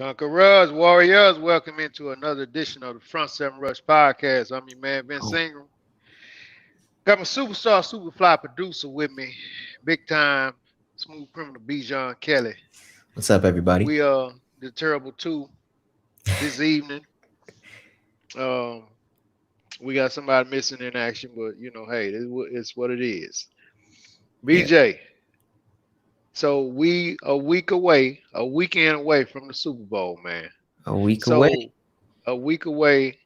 Conquerors, Warriors, welcome into another edition of the Front Seven Rush Podcast. I'm your man, Vince Oh, Ingram. Got my superstar, superfly producer with me, big time, smooth criminal Bijan Kelly. what's up, everybody? We are the Terrible Two this evening. Um, we got somebody missing in action, but hey, it's what it is. Yeah, BJ, so we a weekend away from the Super Bowl, man. a week away. So a week away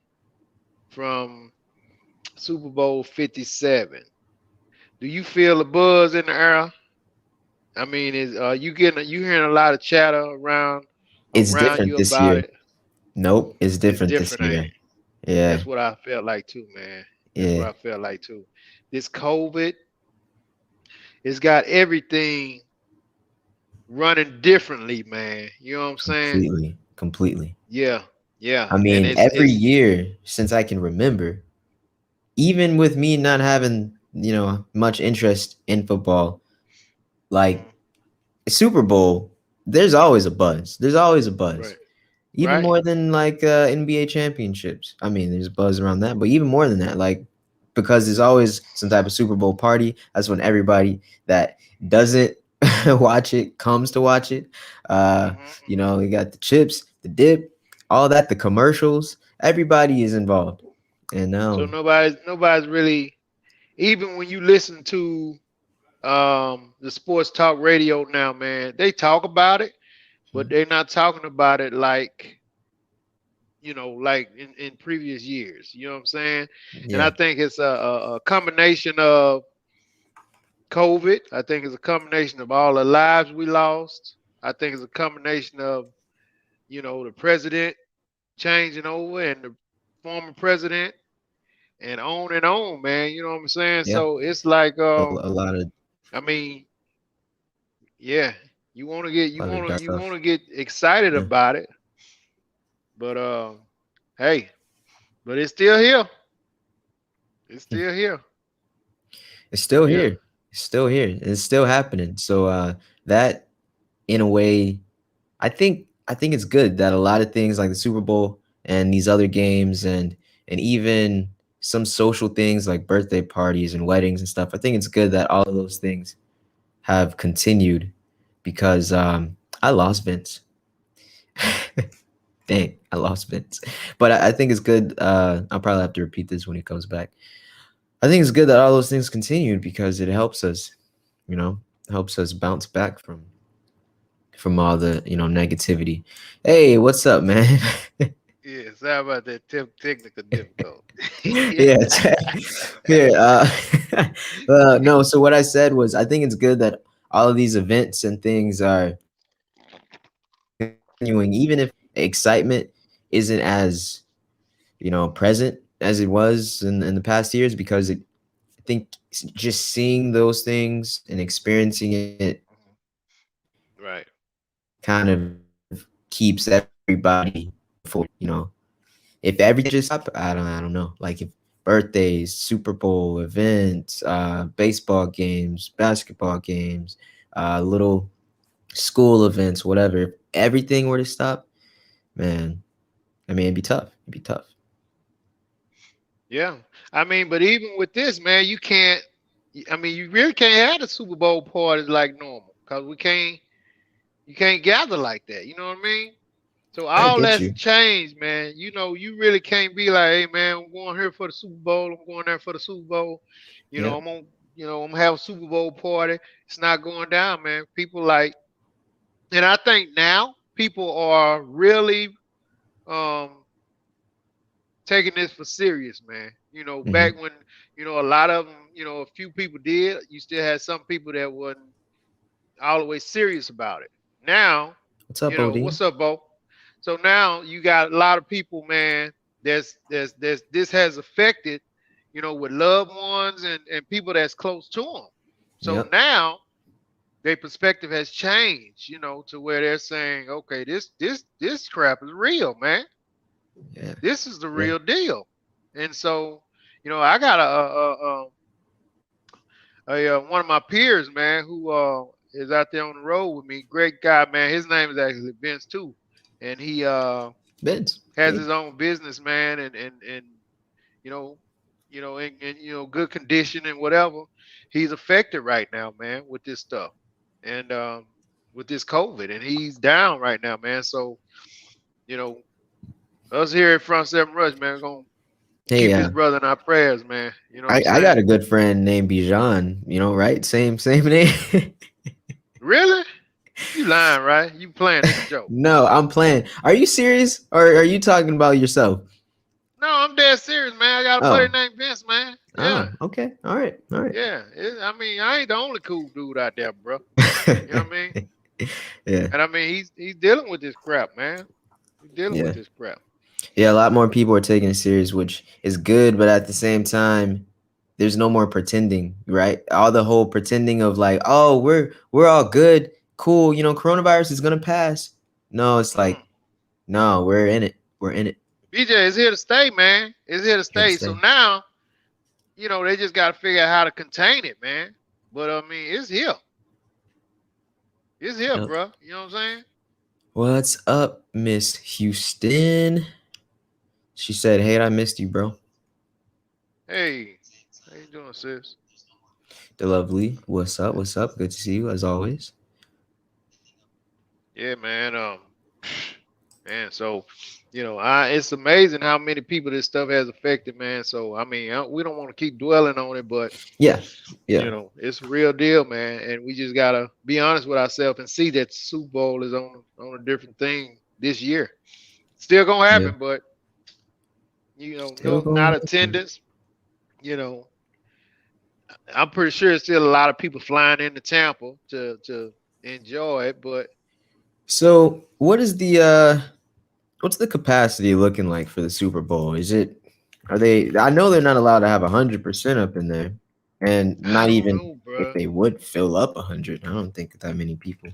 from Super Bowl 57. Do you feel the buzz in the air? I mean, is you hearing a lot of chatter It's around different you this about year. it? Nope, it's It's different this different, ain't year. it? Yeah, That's what I felt like too, man. That's what yeah, I felt like too. This COVID, it's got everything running differently, man. You know what I'm saying? completely. Yeah, yeah. I And mean, it's every it's year since I can remember, even with me not having, much interest in football, like mhm, Super Bowl, there's always a buzz. There's always a buzz. right, Even right. more than like NBA championships. I mean, there's buzz around that, but even more than that, like because there's always some type of Super Bowl party. That's when everybody that doesn't watch it comes to watch it. Hmm. We got the chips, the dip, all that, the commercials. Everybody is involved, and So nobody's really, even when you listen to the sports talk radio now, man, they talk about it, but they're not talking about it like like in previous years. You know what I'm saying? And I yeah, think it's a combination of COVID. I think it's a combination of all the lives we lost. I think it's a combination of the president changing over and the former president and on, man. You know what I'm saying? yeah, So it's like, a lot of I mean, yeah, a lot of dark you want stuff. to get excited Yeah. about it, but hey, but it's still here. It's still here. It's still Yeah. here. It's still here. It's still happening. So that in a way, I think it's good that a lot of things like the Super Bowl and these other games and even some social things like birthday parties and weddings and stuff. I think it's good that all of those things have continued because I lost Vince. Dang, I lost Vince. But I think it's good. I'll probably have to repeat this when he comes back. I think it's good that all those things continued because it helps us, you know, helps us bounce back from all the negativity. Hey, what's up, man? Yeah. Sorry about that technical difficulty. Yeah, here. No. So what I said was, I think it's good that all of these events and things are continuing, even if excitement isn't as present as it was in the past years, because I think just seeing those things and experiencing it Right. kind of keeps everybody forward. If everything just stop, I don't know. Like if birthdays, Super Bowl events, baseball games, basketball games, little school events, whatever. If everything were to stop, man, I mean, it'd be tough. It'd be tough. Yeah. I mean, but even with this, man, you can't. I mean, you really can't have the Super Bowl parties like normal because we can't. You can't gather like that. You know what I mean? So I all get that's you. changed, man. You really can't be like, hey, man, I'm going here for the Super Bowl. I'm going there for the Super Bowl. Yeah. I'm gonna have a Super Bowl party. It's not going down, man. People like, and I think now people are really um taking this for serious, man. Hmm. Back when a lot of them, a few people did. You still had some people that wasn't all the way serious about it. Now, What's up, OD? what's up, Bo? So now you got a lot of people, man. This has affected, with loved ones and people that's close to them. So Yep. now their perspective has changed, to where they're saying, okay, this crap is real, man. Yeah. This is the Yeah. real deal. And so, I got one of my peers, man, who is out there on the road with me. Great guy, man. His name is actually Vince too. and he Vince. has Hey. his own business, man, and you know, in good condition and whatever. He's affected right now, man, with this stuff, and with this COVID, and he's down right now, man. So you know, us here at Front Seven Rush, man, we're gonna Hey, keep this brother in our prayers, man. You know what I'm I got saying? a good friend named Bijan, right? Same name. Really? You lying, right? You playing this a joke? No, I'm playing. Are you serious? Or are you talking about yourself? No, I'm dead serious, man. I got a buddy Oh, named Vince, man. Yeah, okay. All right. All right. yeah. I mean, I ain't the only cool dude out there, bro. You know what I mean? Yeah. And I mean, he's dealing with this crap, man. He's dealing with Yeah. this crap. Yeah, a lot more people are taking it serious, which is good, but at the same time, there's no more pretending, right? All the whole pretending of like, oh, we're all good, cool, coronavirus is gonna pass. No, it's like, Mm. no, we're in it. We're in it. BJ is here to stay, man. It's here to Here to stay. So stay. now, they just got to figure out how to contain it, man. But I mean, it's here. It's here, Yep. bro. You know what I'm saying? What's up, Miss Houston? She said, hey, I missed you, bro. Hey, how you doing, sis? The lovely. What's up? What's up? Good to see you as always. Yeah, man. Man. So, it's amazing how many people this stuff has affected, man. So, I mean, we don't want to keep dwelling on it, but Yeah. it's a real deal, man. And we just gotta be honest with ourselves and see that the Super Bowl is on a different thing this year. Still gonna happen, but Still no, going not happen. attendance. I'm pretty sure there's still a lot of people flying into Tampa to enjoy it, but So what's the capacity looking like for the Super Bowl? I know they're not allowed to have 100% up in there, and I not don't even know, if bro. they would fill up 100. I don't think that many people.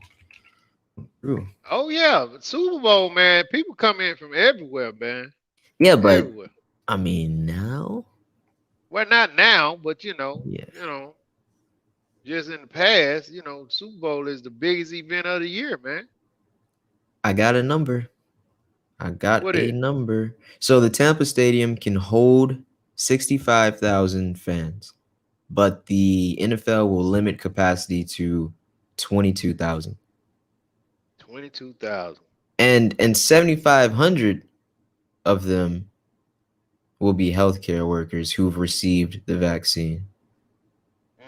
True. Oh yeah, but Super Bowl, man. People come in from everywhere, man. Yeah, but Everywhere. I mean now, Well, not now, but yeah, just in the past, Super Bowl is the biggest event of the year, man. I got a number. I got What a is? number. So the Tampa Stadium can hold 65,000 fans, but the NFL will limit capacity to 22,000. 22,000. And 7,500 of them will be healthcare workers who've received the vaccine. Mm,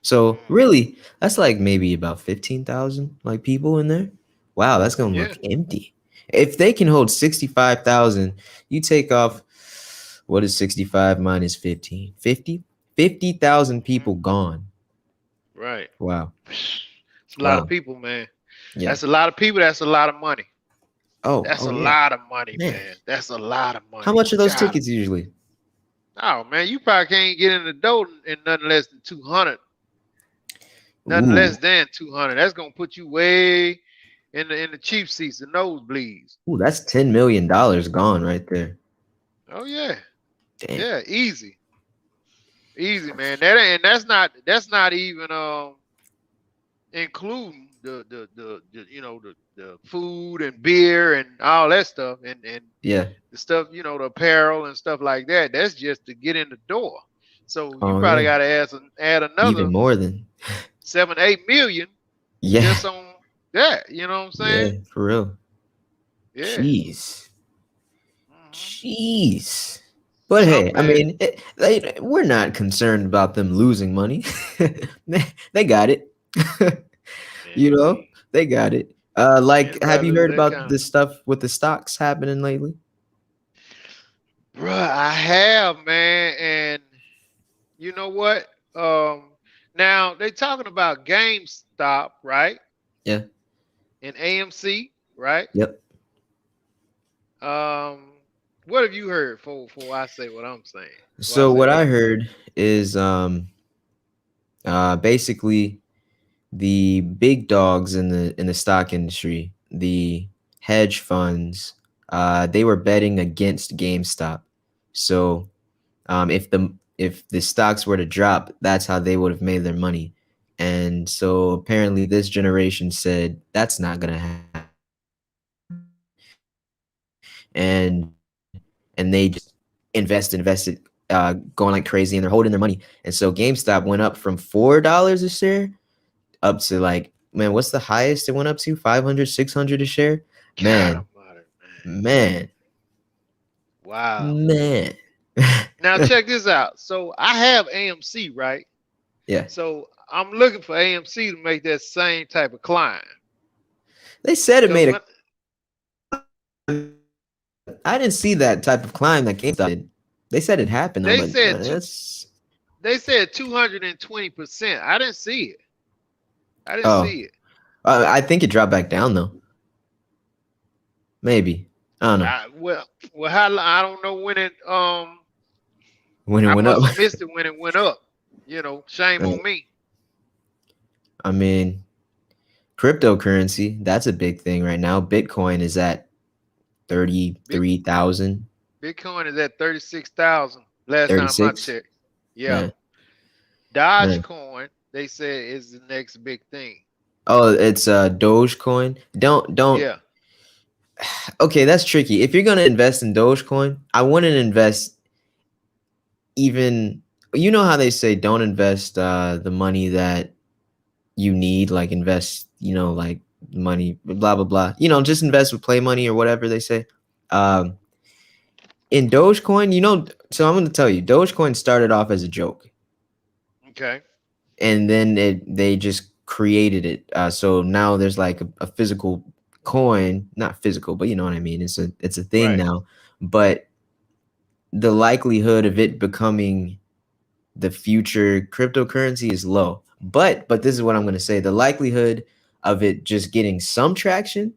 So mm. really, that's like maybe about 15,000 like people in there. Wow, that's gonna Yeah. look empty. If they can hold 65,000, you take off what is 65 minus 15? 50,000 Hmm. people gone. Right. Wow. It's a lot of Wow. people, man. Yeah. That's a lot of people. That's a lot of money. That's Oh a yeah. lot of money, Man. man. That's a lot of How money. much are those God. tickets usually? Oh man, you probably can't get in the door in nothing less than 200. Nothing Ooh. less than 200. That's gonna put you way in the cheap seats, the nosebleeds. Ooh, that's $10 million gone right there. Oh yeah, Damn. yeah, easy, easy, man. That's not even including the food and beer and all that stuff and Yeah. the stuff, the apparel and stuff like that. That's just to get in the door. So you Oh probably yeah. got to add Even another more than 7-8 million yeah. just on that. You know what I'm Yeah, saying? for real. Yeah. Jeez. Hmm. Jeez. But hey, Something, I man. mean, we're not concerned about them losing money. they got it. you know, Indeed. they got it. Like, have Anybody you lose heard that about kind of, the stuff with the stocks happening lately? bruh, I have, man, and you know what? Um, Now they talking about GameStop, right? Yeah. And AMC, right? Yep. Um, what have you heard for I say what I'm saying? Before I So say what what I I'm saying. heard is basically the big dogs in the stock industry, the hedge funds, they were betting against GameStop. So if the stocks were to drop, that's how they would have made their money. And so apparently this generation said that's not gonna happen. And they just invested going like crazy, and they're holding their money. And so GameStop went up from $4 a share up to like, man, what's the highest it went up to? 500, 600 a share? God Man, almighty, man. man, Wow. man. Now check this out. So I have AMC, right? Yeah. So I'm looking for AMC to make that same type of climb. They said it Because made when I didn't see that type of climb that GameStop did. They said it happened though, they but said that's 220%. I didn't see it. I didn't oh, see it. I think it dropped back down though. Maybe, I don't know Well, how I don't know when it when it I went up. must have missed it when it went up. You know, shame on me. I mean, cryptocurrency, that's a big thing right now. Bitcoin is at 33,000. Bitcoin is at 36,000 last time I 36. checked. Yeah. Man. Dogecoin, they said, is the next big thing. Oh, it's Dogecoin. Don't. Yeah. Okay, that's tricky. If you're gonna invest in Dogecoin, I wouldn't invest even. You know how they say don't invest the money that you need, like invest, like money, blah blah blah. Just invest with play money or whatever they say. In Dogecoin, so I'm going to tell you, Dogecoin started off as a joke. Okay. And then they just created it. So now there's like a physical coin, not physical, but you know what I mean. It's a thing Right. now. But the likelihood of it becoming the future cryptocurrency is low. But this is what I'm going to say: the likelihood of it just getting some traction,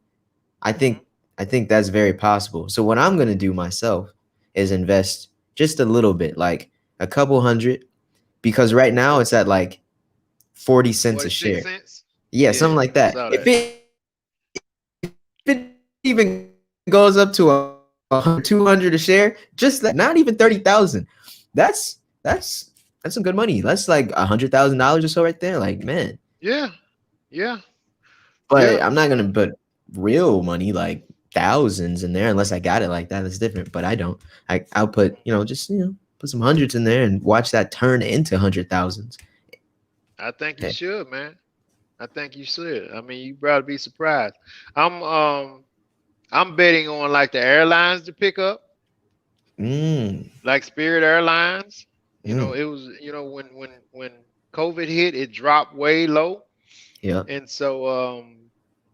I think that's very possible. So what I'm going to do myself is invest just a little bit, like a couple hundred, because right now it's at like 40 cents a share. Cents? Yeah, something like I that. saw If that. it even goes up to 200 a share, just that, not even 30,000. That's some good money. That's like $100,000 or so right there. Like, man. Yeah. Yeah. But Yeah. I'm not gonna put real money like thousands in there unless I got it like that. That's different. But I don't. I'll put just put some hundreds in there and watch that turn into 100,000s. I think you should, man. I think you should. I mean, you probably be surprised. I'm betting on like the airlines to pick up. Like Spirit Airlines. It was, when COVID hit, it dropped way low. Yeah. And so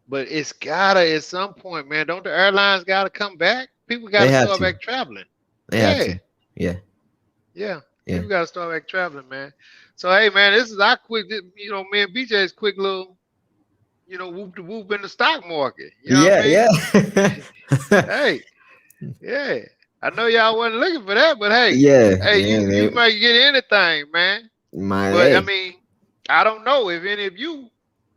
but it's gotta at some point, man. Don't the airlines gotta come back? People gotta start back traveling. They have to. Yeah. Yeah. People gotta start back traveling, man. So hey, man, this is our quick, me and BJ's quick little, whoop to whoop in the stock market. You know what I mean? Yeah. Hey, yeah. I know y'all wasn't looking for that, but hey, you might get anything, man. But I mean, I don't know if any of you.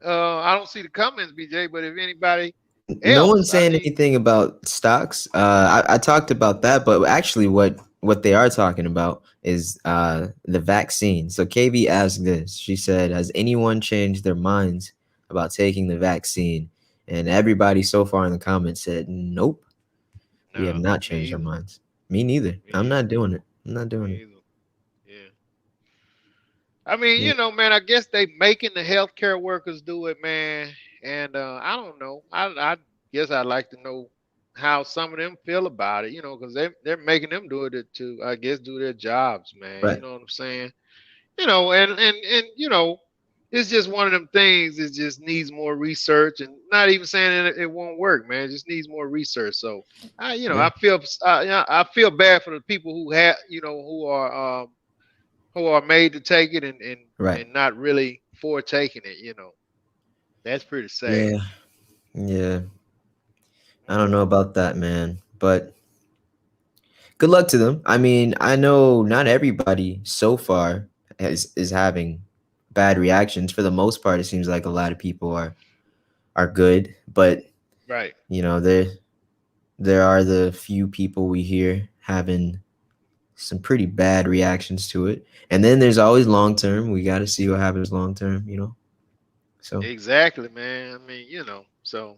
I don't see the comments, BJ, but if anybody else, no one's saying anything about stocks. I talked about that, but actually, what they are talking about is the vaccine. So KV asked this. She said, "Has anyone changed their minds about taking the vaccine?" And everybody so far in the comments said, "Nope, we have not changed our minds." Me neither. I'm not doing it. I'm not doing it. Yeah. I mean, man, I guess they making the healthcare workers do it, man. And I don't know. I guess I'd like to know how some of them feel about it, because they're making them do it to, I guess, do their jobs, man. Right. You know what I'm saying? And it's just one of them things. It just needs more research, and not even saying it won't work, man. It just needs more research. So I feel bad for the people who have, who are made to take it and not really for taking it. That's pretty sad. Yeah. I don't know about that, man, but good luck to them. I mean, I know not everybody so far is having bad reactions. For the most part, it seems like a lot of people are good, but right, there are the few people we hear having some pretty bad reactions to it. And then there's always long term. We got to see what happens long term, So exactly, man. I mean, so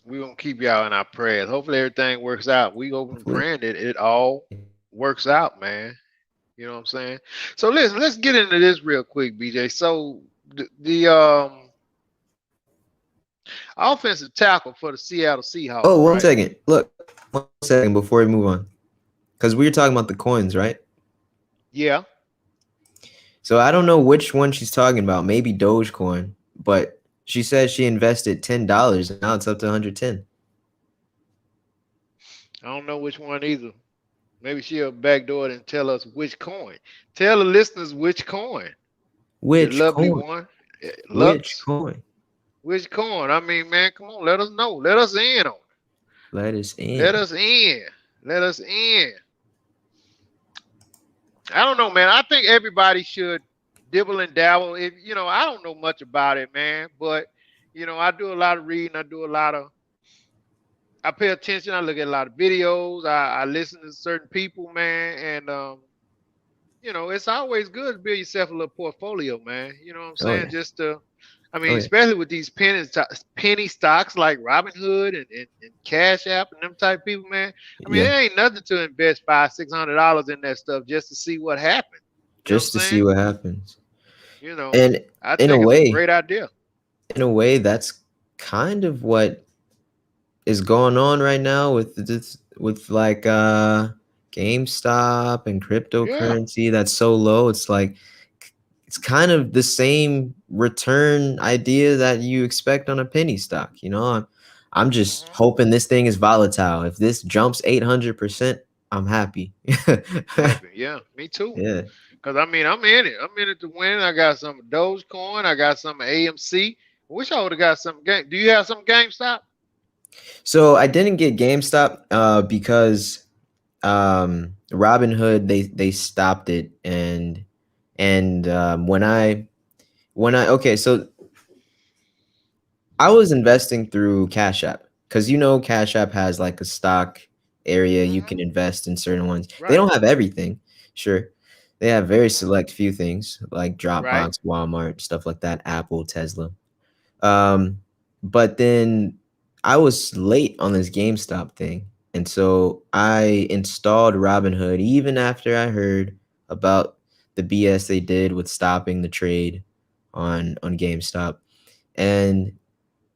we gonna keep y'all in our prayers. Hopefully everything works out. We open hopefully, praying that it all works out, man. You know what I'm saying? So listen, let's get into this real quick, BJ. So the offensive tackle for the Seattle Seahawks, oh, one right? second. Look, 1 second before we move on, because we were talking about the coins, right? Yeah. So I don't know which one she's talking about. Maybe Dogecoin, but she said she invested $10 and now it's up to 110. I don't know which one either. Maybe she'll backdoor it and tell us which coin. Tell the listeners which coin. The Which lovely coin? one. Which Lux. coin? Which coin? I mean, man, come on, let us know. Let us in on it. Let us Let in. us in. Let us in. I don't know, man. I think everybody should dibble and dabble. If I don't know much about it, man, but I do a lot of reading. I pay attention. I look at a lot of videos. I listen to certain people, man, and it's always good to build yourself a little portfolio, man. You know what I'm Oh saying? yeah. I Oh mean, yeah. especially with these penny stocks like Robinhood and Cash App and them type people, man. I mean, Yeah. it ain't nothing to invest $500-600 in that stuff just to see what happens. You know what I'm Just to see saying? what happens. You know, And I in a think it's a way, great idea. that's kind of what is going on right now with this, with like GameStop and Yeah. cryptocurrency that's so low. It's like it's kind of the same return idea that you expect on a penny stock. I'm just Hmm. hoping this thing is volatile. If this jumps 800%, I'm happy. Happy. Yeah, me too. Yeah. Cause I mean, I'm in it. I'm in it to win. I got some Dogecoin. I got some AMC. Wish I would have got some game. Do you have some GameStop? So I didn't get GameStop because Robinhood they stopped it, and when I okay, so I was investing through Cash App because Cash App has like a stock area you Hmm. can invest in certain ones. They Right. don't have everything, sure. They have very Hmm. select few things like Right. Dropbox, Walmart, stuff like that, Apple, Tesla. Um, but then I was late on this GameStop thing, and so I installed Robinhood even after I heard about the BS they did with stopping the trade on GameStop. And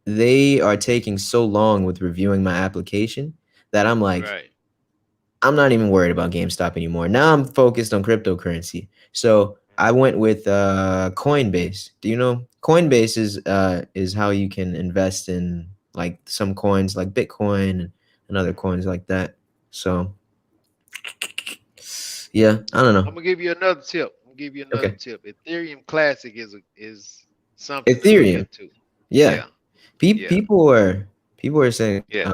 they are taking so long with reviewing my application that I'm like, Right. I'm not even worried about GameStop anymore. Now I'm focused on cryptocurrency. So I went with Coinbase. Do you know Coinbase is how you can invest in like some coins like Bitcoin and other Hmm. coins like that. So yeah, I don't know. I'm gonna give you another tip. I'm gonna give you another Okay. tip. Ethereum Classic is something to look Ethereum. into. Yeah. Yeah. Pe- Yeah. people are people are saying Yeah.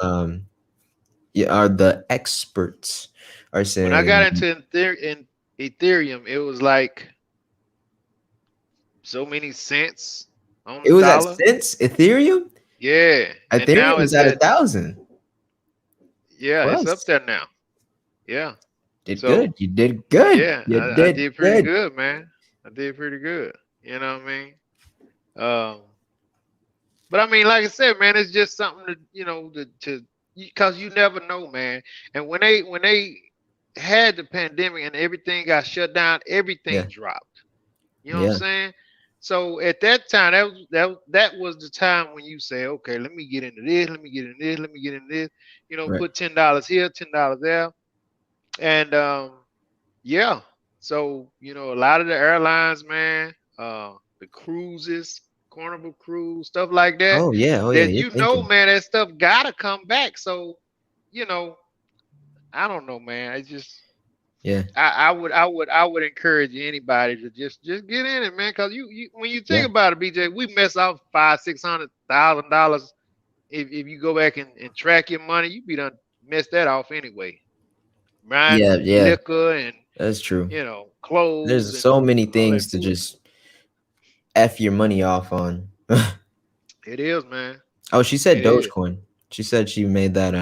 yeah, are the experts are When I got saying into Ethereum, it was like so many cents on it the was at dollar. cents Ethereum? Yeah. And now Ethereum is it's at at 1,000 yeah, it's up plus. there now. Yeah. Did So good. You did good. yeah, You I did did pretty good. good, man. I did pretty good. You know what I mean? Um, but I mean, like I said, man, it's just something to because you never know, man. And when they had the pandemic and everything got shut down, everything Yeah. dropped. You know what I'm Yeah. saying? So at that time, that was the time when you say, okay, let me get into this, let me get into this, let me get into this. Right. Put $10 here, $10 there, and yeah. So a lot of the airlines, man, the cruises, Carnival Cruise, stuff like that, Oh yeah. Oh yeah. that You're thinking. man, that stuff gotta come back. So you know, I don't know, man. I just Yeah. I would encourage anybody to just get in it, man. Because you when you think Yeah. about it, BJ, we mess off $500,000-600,000 if you go back and track your money, you be done mess that off anyway. Yeah. Buying Yeah. liquor and That's true. clothes There's and so many all that things to food. just f your money off on. It is, man. Oh, she said It is. Dogecoin. She said she made that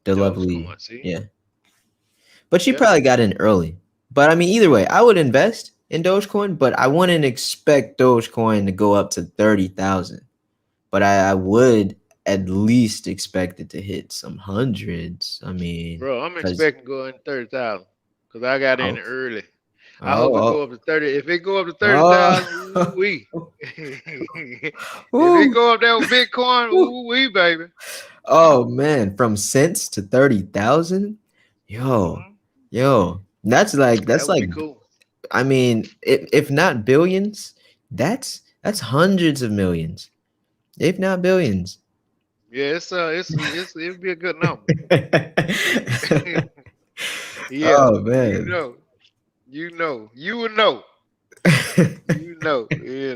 the lovely Dogecoin, see? yeah. But she Yeah. probably got in early. But I mean, either way, I would invest. in Dogecoin, but I wouldn't expect Dogecoin to go up to 30,000. But I would at least expect it to hit some hundreds. I mean, Bro, I'm because expecting going 30,000 because I got in oh, early. I hope it go oh, up to 30. If it go up to 30,000, ooh oh, wee. oh, If it Ooh. go up there with Bitcoin, ooh wee, baby. Oh man, from cents to 30,000, yo, Hmm. yo, That that's would like, be cool. I mean, if not billions, that's hundreds of millions, if not billions. Yeah, it'll be a good number. Yeah, Oh you man. know, you would know, you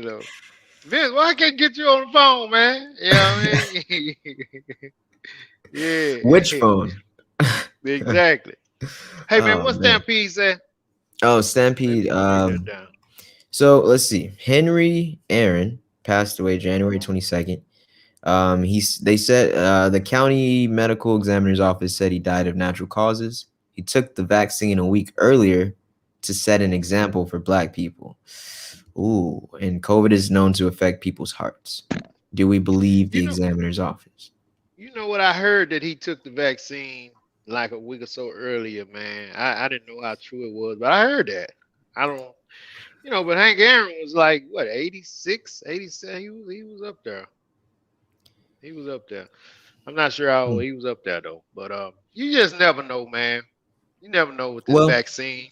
know. Vince, why I can't get you on the phone, man? You know what I mean? Which Yeah, phone? exactly. Hey man, Oh what's man. Stampede say? Oh, Let Stampede. me write that down. So let's see. Henry Aaron passed away January Mhm. 22nd. They said the county medical examiner's office said he died of natural causes. He took the vaccine a week earlier to set an example for black people. Ooh, and COVID is known to affect people's hearts. Do we believe You the know, examiner's office? you know what I heard that he took the vaccine like a week or so earlier, man. I didn't know how true it was, but I heard that. I don't, but Hank Aaron was like what 86, 87. He was up there. He was up there. I'm not sure how Hmm. old he was up there though, but you just never know, man. You never know with this Well, vaccine.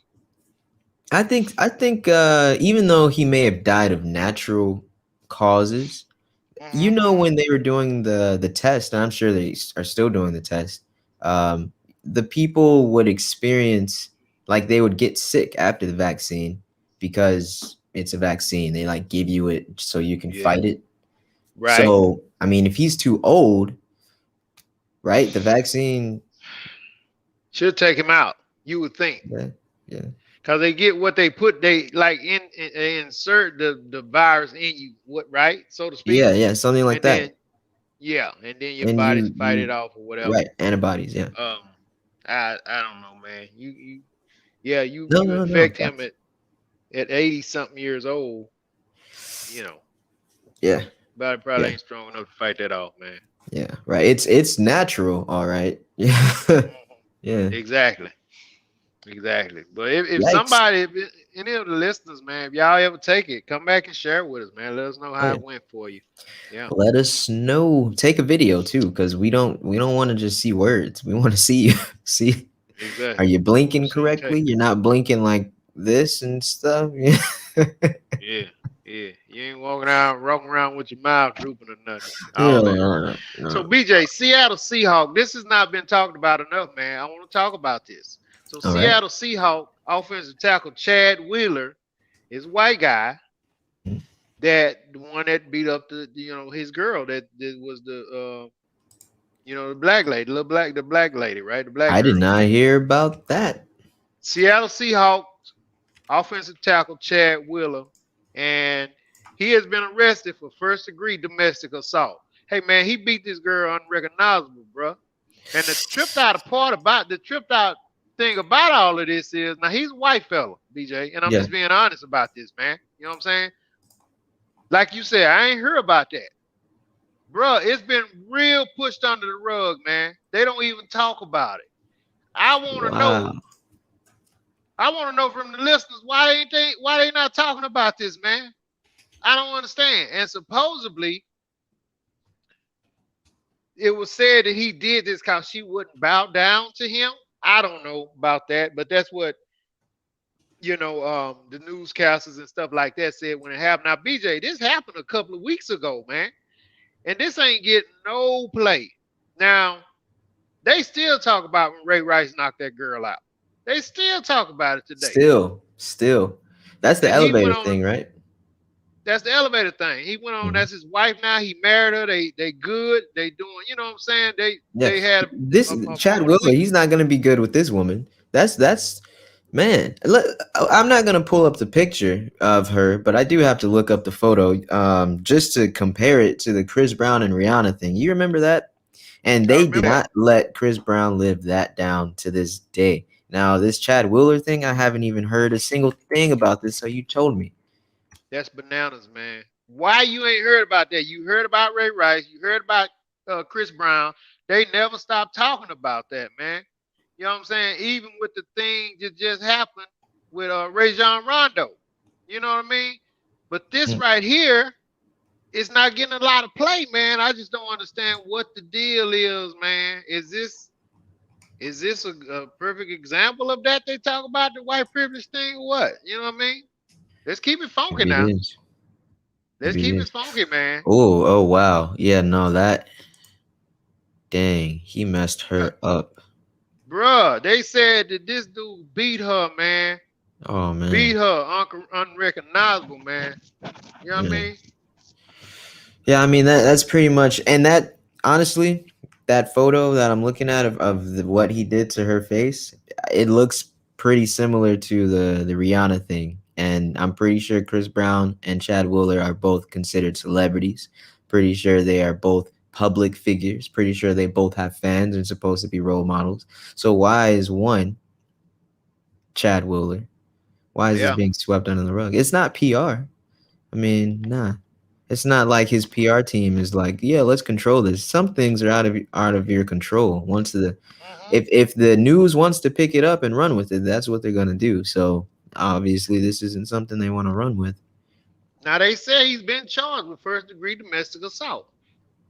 I think even though he may have died of natural causes, Hmm. when they were doing the test, and I'm sure they are still doing the test, um, the people would experience like they would get sick after the vaccine because it's a vaccine. They like give you it so you can Yeah, fight it. right. So I mean, if he's too old, right? The vaccine, Should take him out. You would think. yeah, yeah, Cause they get what they put. They like they insert the virus in you, what right, so to speak, yeah, something like and that. then yeah, and then your And body's you fight it you off or whatever. right antibodies, yeah. Um, I don't know, man. Yeah, No, you no, no. infect him at 80 something years old. You know, Yeah, body probably yeah, ain't strong enough to fight that off, man. yeah. Right. It's natural, all right. Yeah, Mhm. yeah. Exactly. Exactly. But if Yikes. somebody, if any of the listeners, man, if y'all ever take it, come back and share it with us, man. Let us know Oh how yeah. it went for you. Yeah. Let us know. Take a video too, because we don't want to just see words. We want to see you. See, are Exactly. you We want blinking to see you take correctly? it. You're not blinking like this and stuff. Yeah. Yeah. Yeah. You ain't walking around with your mouth drooping or nothing. No, All that. no, no, So no. BJ, Seattle Seahawk. This has not been talked about enough, man. I want to talk about this. So All right. Seattle Seahawk offensive tackle Chad Wheeler is a white guy Mhm. that the one that beat up his girl that was the black lady, the black lady, right? The black I did girl. not hear about that. Seattle Seahawks offensive tackle Chad Wheeler, and he has been arrested for first degree domestic assault. Hey man, he beat this girl unrecognizable, bro. And the tripped out thing about all of this is now he's a white fella, BJ, and I'm Yeah. just being honest about this, man. You know what I'm saying? Like you said, I ain't heard about that. Bro, it's been real pushed under the rug, man. They don't even talk about it. I want to know. Wow. I want to know from the listeners why they not talking about this, man. I don't understand. And supposedly it was said that he did this because she wouldn't bow down to him. I don't know about that, but that's what the newscasters and stuff like that said when it happened. Now, BJ, this happened a couple of weeks ago, man, and this ain't getting no play. Now, they still talk about when Ray Rice knocked that girl out. They still talk about it today. Still. That's the And he went elevator on. thing, right? That's the elevator thing. He went on. Mhm. That's his wife now. He married her. They good. They doing. You know what I'm saying? They Yeah. they had This a Chad moment of Wheeler, weakness. he's not gonna be good with this woman. That's man. I'm not gonna pull up the picture of her, but I do have to look up the photo just to compare it to the Chris Brown and Rihanna thing. You remember that? And I they did remember. not let Chris Brown live that down to this day. Now, this Chad Wheeler thing, I haven't even heard a single thing about this. So you told me. That's bananas, man. Why you ain't heard about that? You heard about Ray Rice. You heard about Chris Brown. They never stopped talking about that, man. You know what I'm saying? Even with the thing that just happened with Rajon Rondo. You know what I mean? But this right here is not getting a lot of play, man. I just don't understand what the deal is, man. Is this a perfect example of that? They talk about the white privilege thing or what? You know what I mean? Let's keep it funky Maybe now. it is. Let's Maybe keep it it is. funky, man. Oh, wow. Yeah, no, that. Dang, he messed her up. Bruh, they said that this dude beat her, man. Oh man. Beat her, unrecognizable, man. You know what I mean? Yeah, I mean that's pretty much, and that honestly, that photo that I'm looking at of what he did to her face, it looks pretty similar to the Rihanna thing. And I'm pretty sure Chris Brown and Chad Wheeler are both considered celebrities. Pretty sure they are both public figures. Pretty sure they both have fans and supposed to be role models. So why is one Chad Wheeler? Why is this being swept under the rug? It's not PR. I mean, nah. It's not like his PR team is like, yeah, let's control this. Some things are out of your control. Once if the news wants to pick it up and run with it, that's what they're gonna do. So obviously, this isn't something they want to run with. Now they say he's been charged with first-degree domestic assault,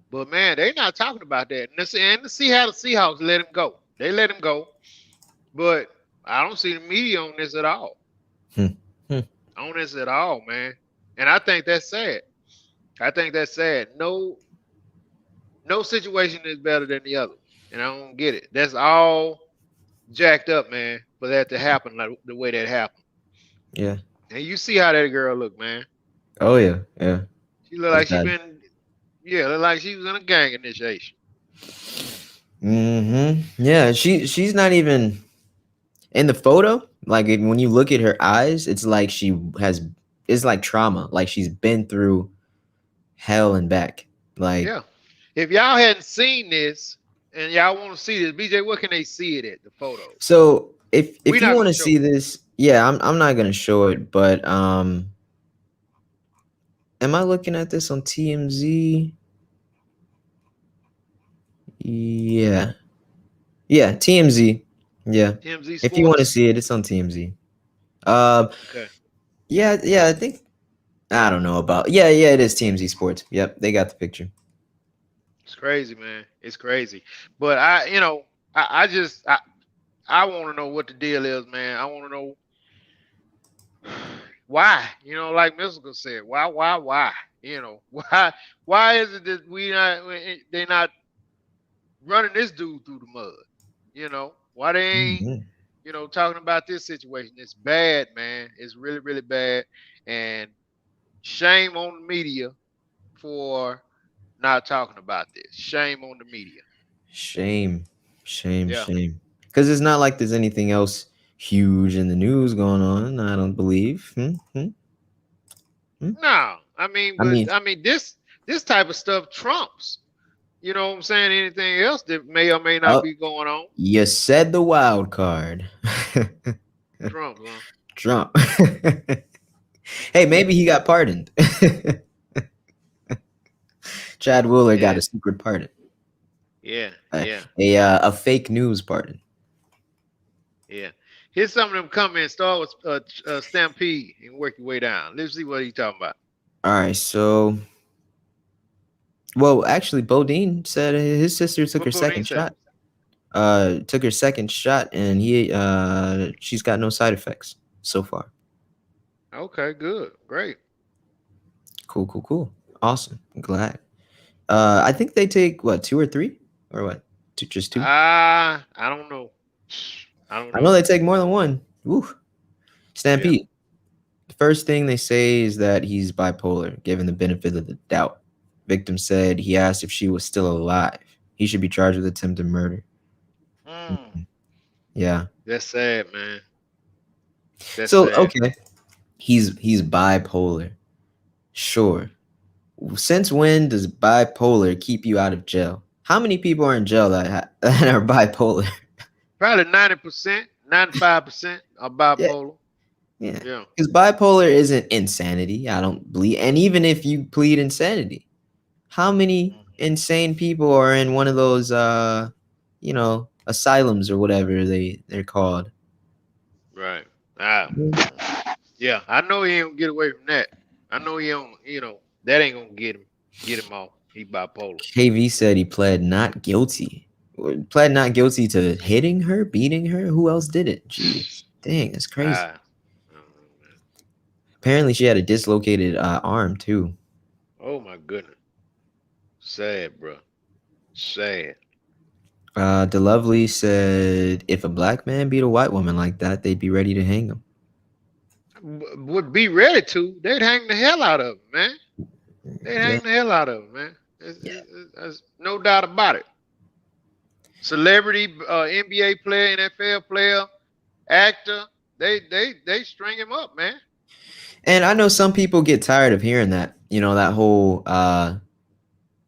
but man, they not talking about that. And to see how the Seahawks let him go. They let him go, but I don't see the media on this at all. On this at all, man. And I think that's sad. I think that's sad. No situation is better than the other. And I don't get it. That's all jacked up, man, for that to happen like the way that happened. Yeah. And you see how that girl look, man. Oh yeah, yeah. She look like look like she was in a gang initiation. Yeah, she's not even in the photo. Like when you look at her eyes, it's like it's like trauma. Like she's been through hell and back. Like, yeah. If y'all hadn't seen this and y'all want to see this, BJ, where can they see it at the photo? So if you want to see this, yeah, I'm not gonna show it, but am I looking at this on TMZ? Yeah, TMZ. Yeah, TMZ Sports. If you want to see it, it's on TMZ. Okay. Yeah, I think I don't know about. Yeah, it is TMZ Sports. Yep, they got the picture. It's crazy, man. It's crazy. But I want to know what the deal is, man. I want to know why. You know, like Mystical said, why? You know, why is it that they're not running this dude through the mud? You know, why they ain't, talking about this situation? It's bad, man. It's really, really bad. And shame on the media for not talking about this. Shame on the media. Shame. Because it's not like there's anything else huge in the news going on. I don't believe. No, I mean, this type of stuff trumps. You know what I'm saying? Anything else that may or may not be going on. You said the wild card. Trump, huh? Trump. Hey, maybe he got pardoned. Chad Wheeler got a secret pardon. Yeah. A fake news pardon. Yeah. Here's some of them comments. Start with Stampede and work your way down. Let's see what he's talking about. All right, so. Well, actually, Bodine said his sister took her second shot. Took her second shot, and she's got no side effects so far. Okay, good, great. Cool. Awesome. I'm glad. I think they take what, 2 or 3 or what? Just 2? I don't know. I know they take more than 1. Woo. Stampede. Yeah. The first thing they say is that he's bipolar, given the benefit of the doubt. Victim said he asked if she was still alive. He should be charged with attempted murder. Yeah. That's sad, man. That's sad. Okay. He's bipolar. Sure. Since when does bipolar keep you out of jail? How many people are in jail that are bipolar? Probably 90%. 95% are Yeah, bipolar. yeah. Yeah. Because bipolar isn't insanity. I don't believe. And even if you plead insanity, how many Mhm. insane people are in one of those asylums or whatever they're called? Right. Ah, yeah. I know he ain't gonna get away from that. I know he don't. That ain't gonna get him off. He bipolar. KV said he pled not guilty. Pled not guilty to hitting her, beating her. Who else did it? Jeez, dang, that's crazy. Ah. I don't know, man. Apparently, she had a dislocated arm too. Oh my goodness. Sad, bro. Sad. The Lovely said if a black man beat a white woman like that, they'd be ready to hang him. Would be ready to. They'd hang the hell out of him, man. They'd Yeah, hang the hell out of him, man. yeah. There's no doubt about it. Celebrity, NBA player, NFL player, actor. They string him up, man. And I know some people get tired of hearing that.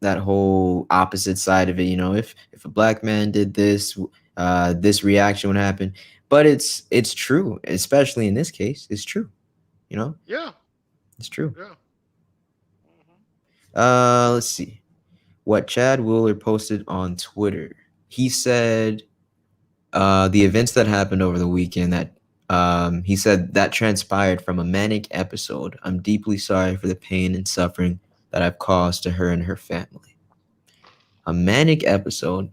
That whole opposite side of it. If a black man did this, this reaction would happen. But it's true, especially in this case. It's true. You know, Yeah, it's true. yeah. Mhm. Let's see what Chad Wheeler posted on Twitter. He said the events that happened over the weekend that he said that transpired from a manic episode. I'm deeply sorry for the pain and suffering that I've caused to her and her family. A manic episode.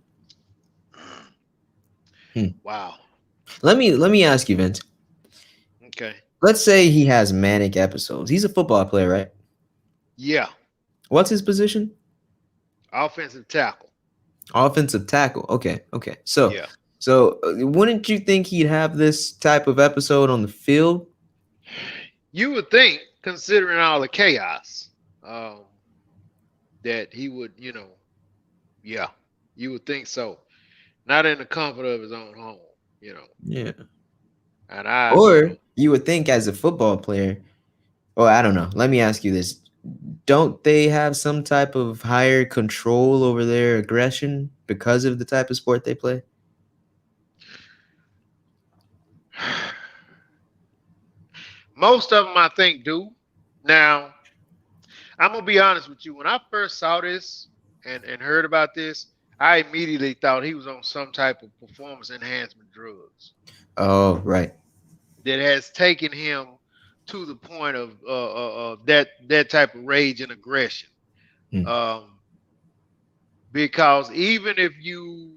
Hmm. Wow. Let me ask you, Vince. Okay. Let's say he has manic episodes. He's a football player, right? Yeah. What's his position? Offensive tackle. Offensive tackle. Okay, okay. So, Yeah. wouldn't you think he'd have this type of episode on the field? You would think, considering all the chaos, um, that he would, yeah, you would think so. Not in the comfort of his own home, you know. Yeah. And I, Or you would think as a football player, oh, I don't know. Let me ask you this. Don't they have some type of higher control over their aggression because of the type of sport they play? most of them I think do. Now, I'm gonna be honest with you. When I first saw this and heard about this, I immediately thought he was on some type of performance enhancement drugs Oh, right. that has taken him to the point of that type of rage and aggression. Hmm. Um, because even if you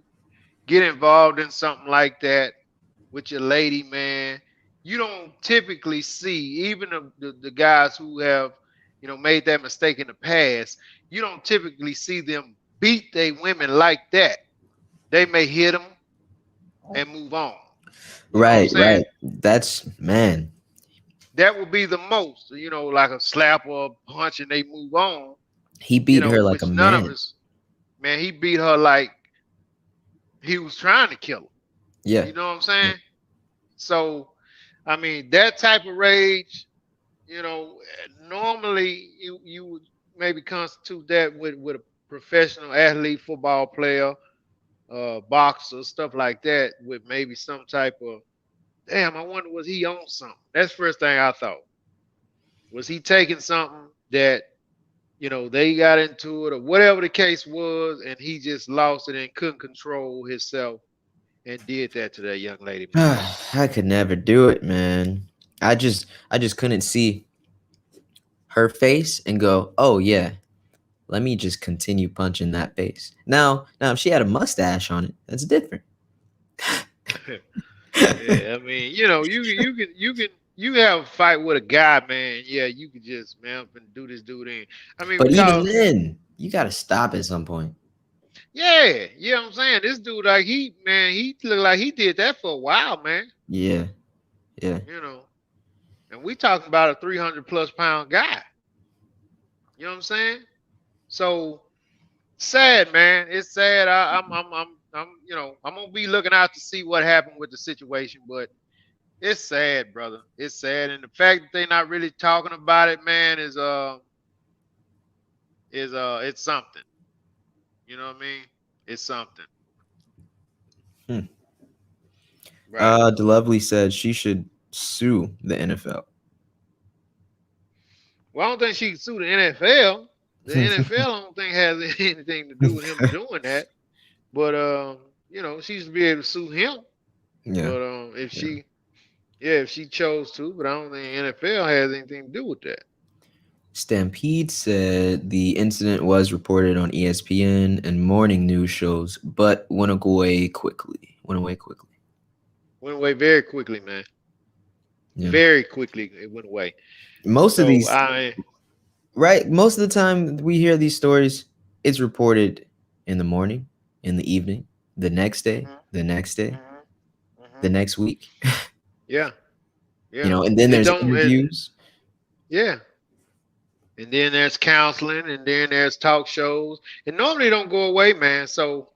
get involved in something like that with your lady, man, you don't typically see even the guys who have made that mistake in the past. You don't typically see them beat their women like that. They may hit them and move on. You know what I'm Right, saying? right. That's man. That would be the most, like a slap or a punch and they move on. He beat her like a Which none of man. us, man, he beat her like he was trying to kill her. Yeah. You know what I'm Yeah. saying? So, I mean, that type of rage, you know, normally you would maybe constitute that with a professional athlete, football player, boxer, stuff like that, with maybe some type of damn. I wonder was he on something? That's the first thing I thought. Was he taking something that they got into it or whatever the case was, and he just lost it and couldn't control himself and did that to that young lady, man. I could never do it, man. I just couldn't see her face and go, "Oh yeah, let me just continue punching that face." Now if she had a mustache on it, that's different. Yeah, I mean, you have a fight with a guy, man. Yeah, you could just man up and do this dude in. I mean, But even because then, you got to stop at some point. yeah, I'm saying this dude like he looked like he did that for a while, man. Yeah, yeah. You know, and we talking about a 300+ pound guy. You know what I'm saying? So sad, man. It's sad. I'm gonna be looking out to see what happened with the situation, but it's sad, brother. It's sad, and the fact that they're not really talking about it, man, is it's something. You know what I mean? It's something. Hmm. Right. DeLovely said she should sue the NFL. Well, I don't think she can sue the NFL. The NFL I don't think has anything to do with him doing that. But she should be able to sue him. Yeah. But if she chose to, but I don't think NFL has anything to do with that. Stampede said the incident was reported on ESPN and morning news shows, but went away quickly. Went away very quickly, man. Yeah. Very quickly, it went away. Most of the time we hear these stories, it's reported in the morning, in the evening, the next day, the next day, the next week. Yeah. And then there's interviews. Yeah. And then there's counseling, and then there's talk shows. And normally don't go away, man. So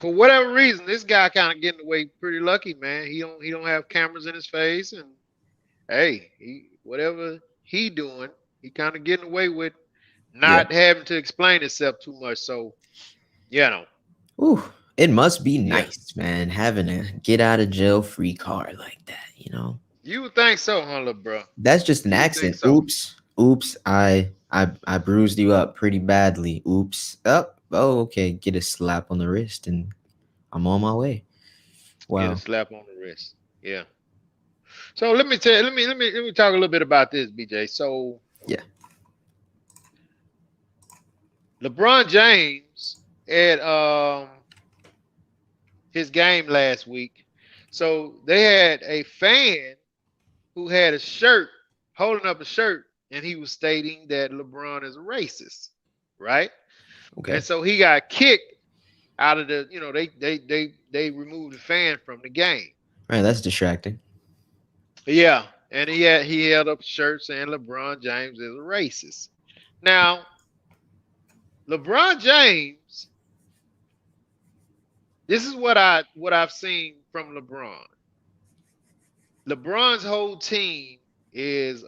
for whatever reason, this guy kind of getting away pretty lucky, man. He don't have cameras in his face, and hey, whatever he doing, he kind of getting away with not having to explain himself too much. So, Ooh, it must be nice, man, having a get out of jail free card like that, You would think so, huh, little bro? That's just an accident. So? Oops, I bruised you up pretty badly. Oops. Oh, okay. Get a slap on the wrist and I'm on my way. Wow. Get a slap on the wrist. Yeah. So let me talk a little bit about this, BJ. So yeah. LeBron James at his game last week. So they had a fan who had a shirt, holding up a shirt, and he was stating that LeBron is a racist, right? Okay. And so he got kicked out of the, they removed the fan from the game. Right, that's distracting. Yeah, and he held up a shirt saying LeBron James is a racist. Now, LeBron James, this is what I've seen from LeBron. LeBron's whole team is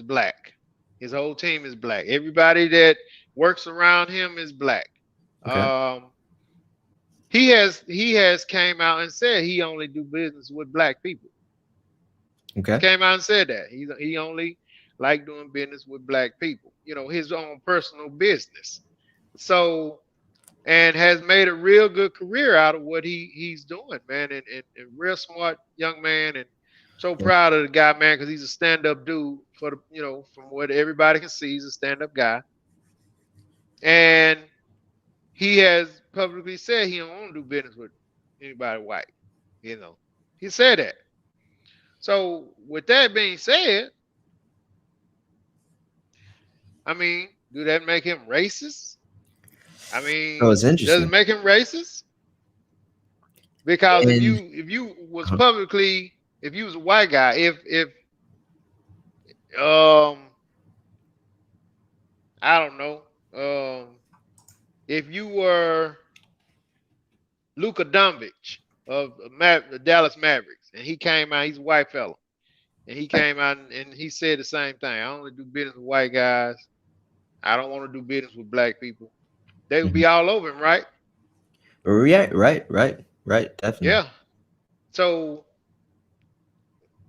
black. His whole team is black. Everybody that works around him is black. Okay. He has came out and said he only do business with black people. Okay. He came out and said that he only like doing business with black people. His own personal business. So, and has made a real good career out of what he's doing, man, and real smart young man, and so proud of the guy, man, because he's a stand-up dude. From what everybody can see, he's a stand-up guy, and he has publicly said he don't want to do business with anybody white. He said that. So, with that being said, I mean, do that make him racist? I mean, it's interesting. Does it make him racist? Because if you was publicly, if you was a white guy, if I don't know, if you were Luka Doncic of the Dallas Mavericks, and he came out, he's a white fella, and he came out and he said the same thing. I only do business with white guys. I don't want to do business with black people. They would be all over him, right? Yeah, right, definitely. Yeah. So,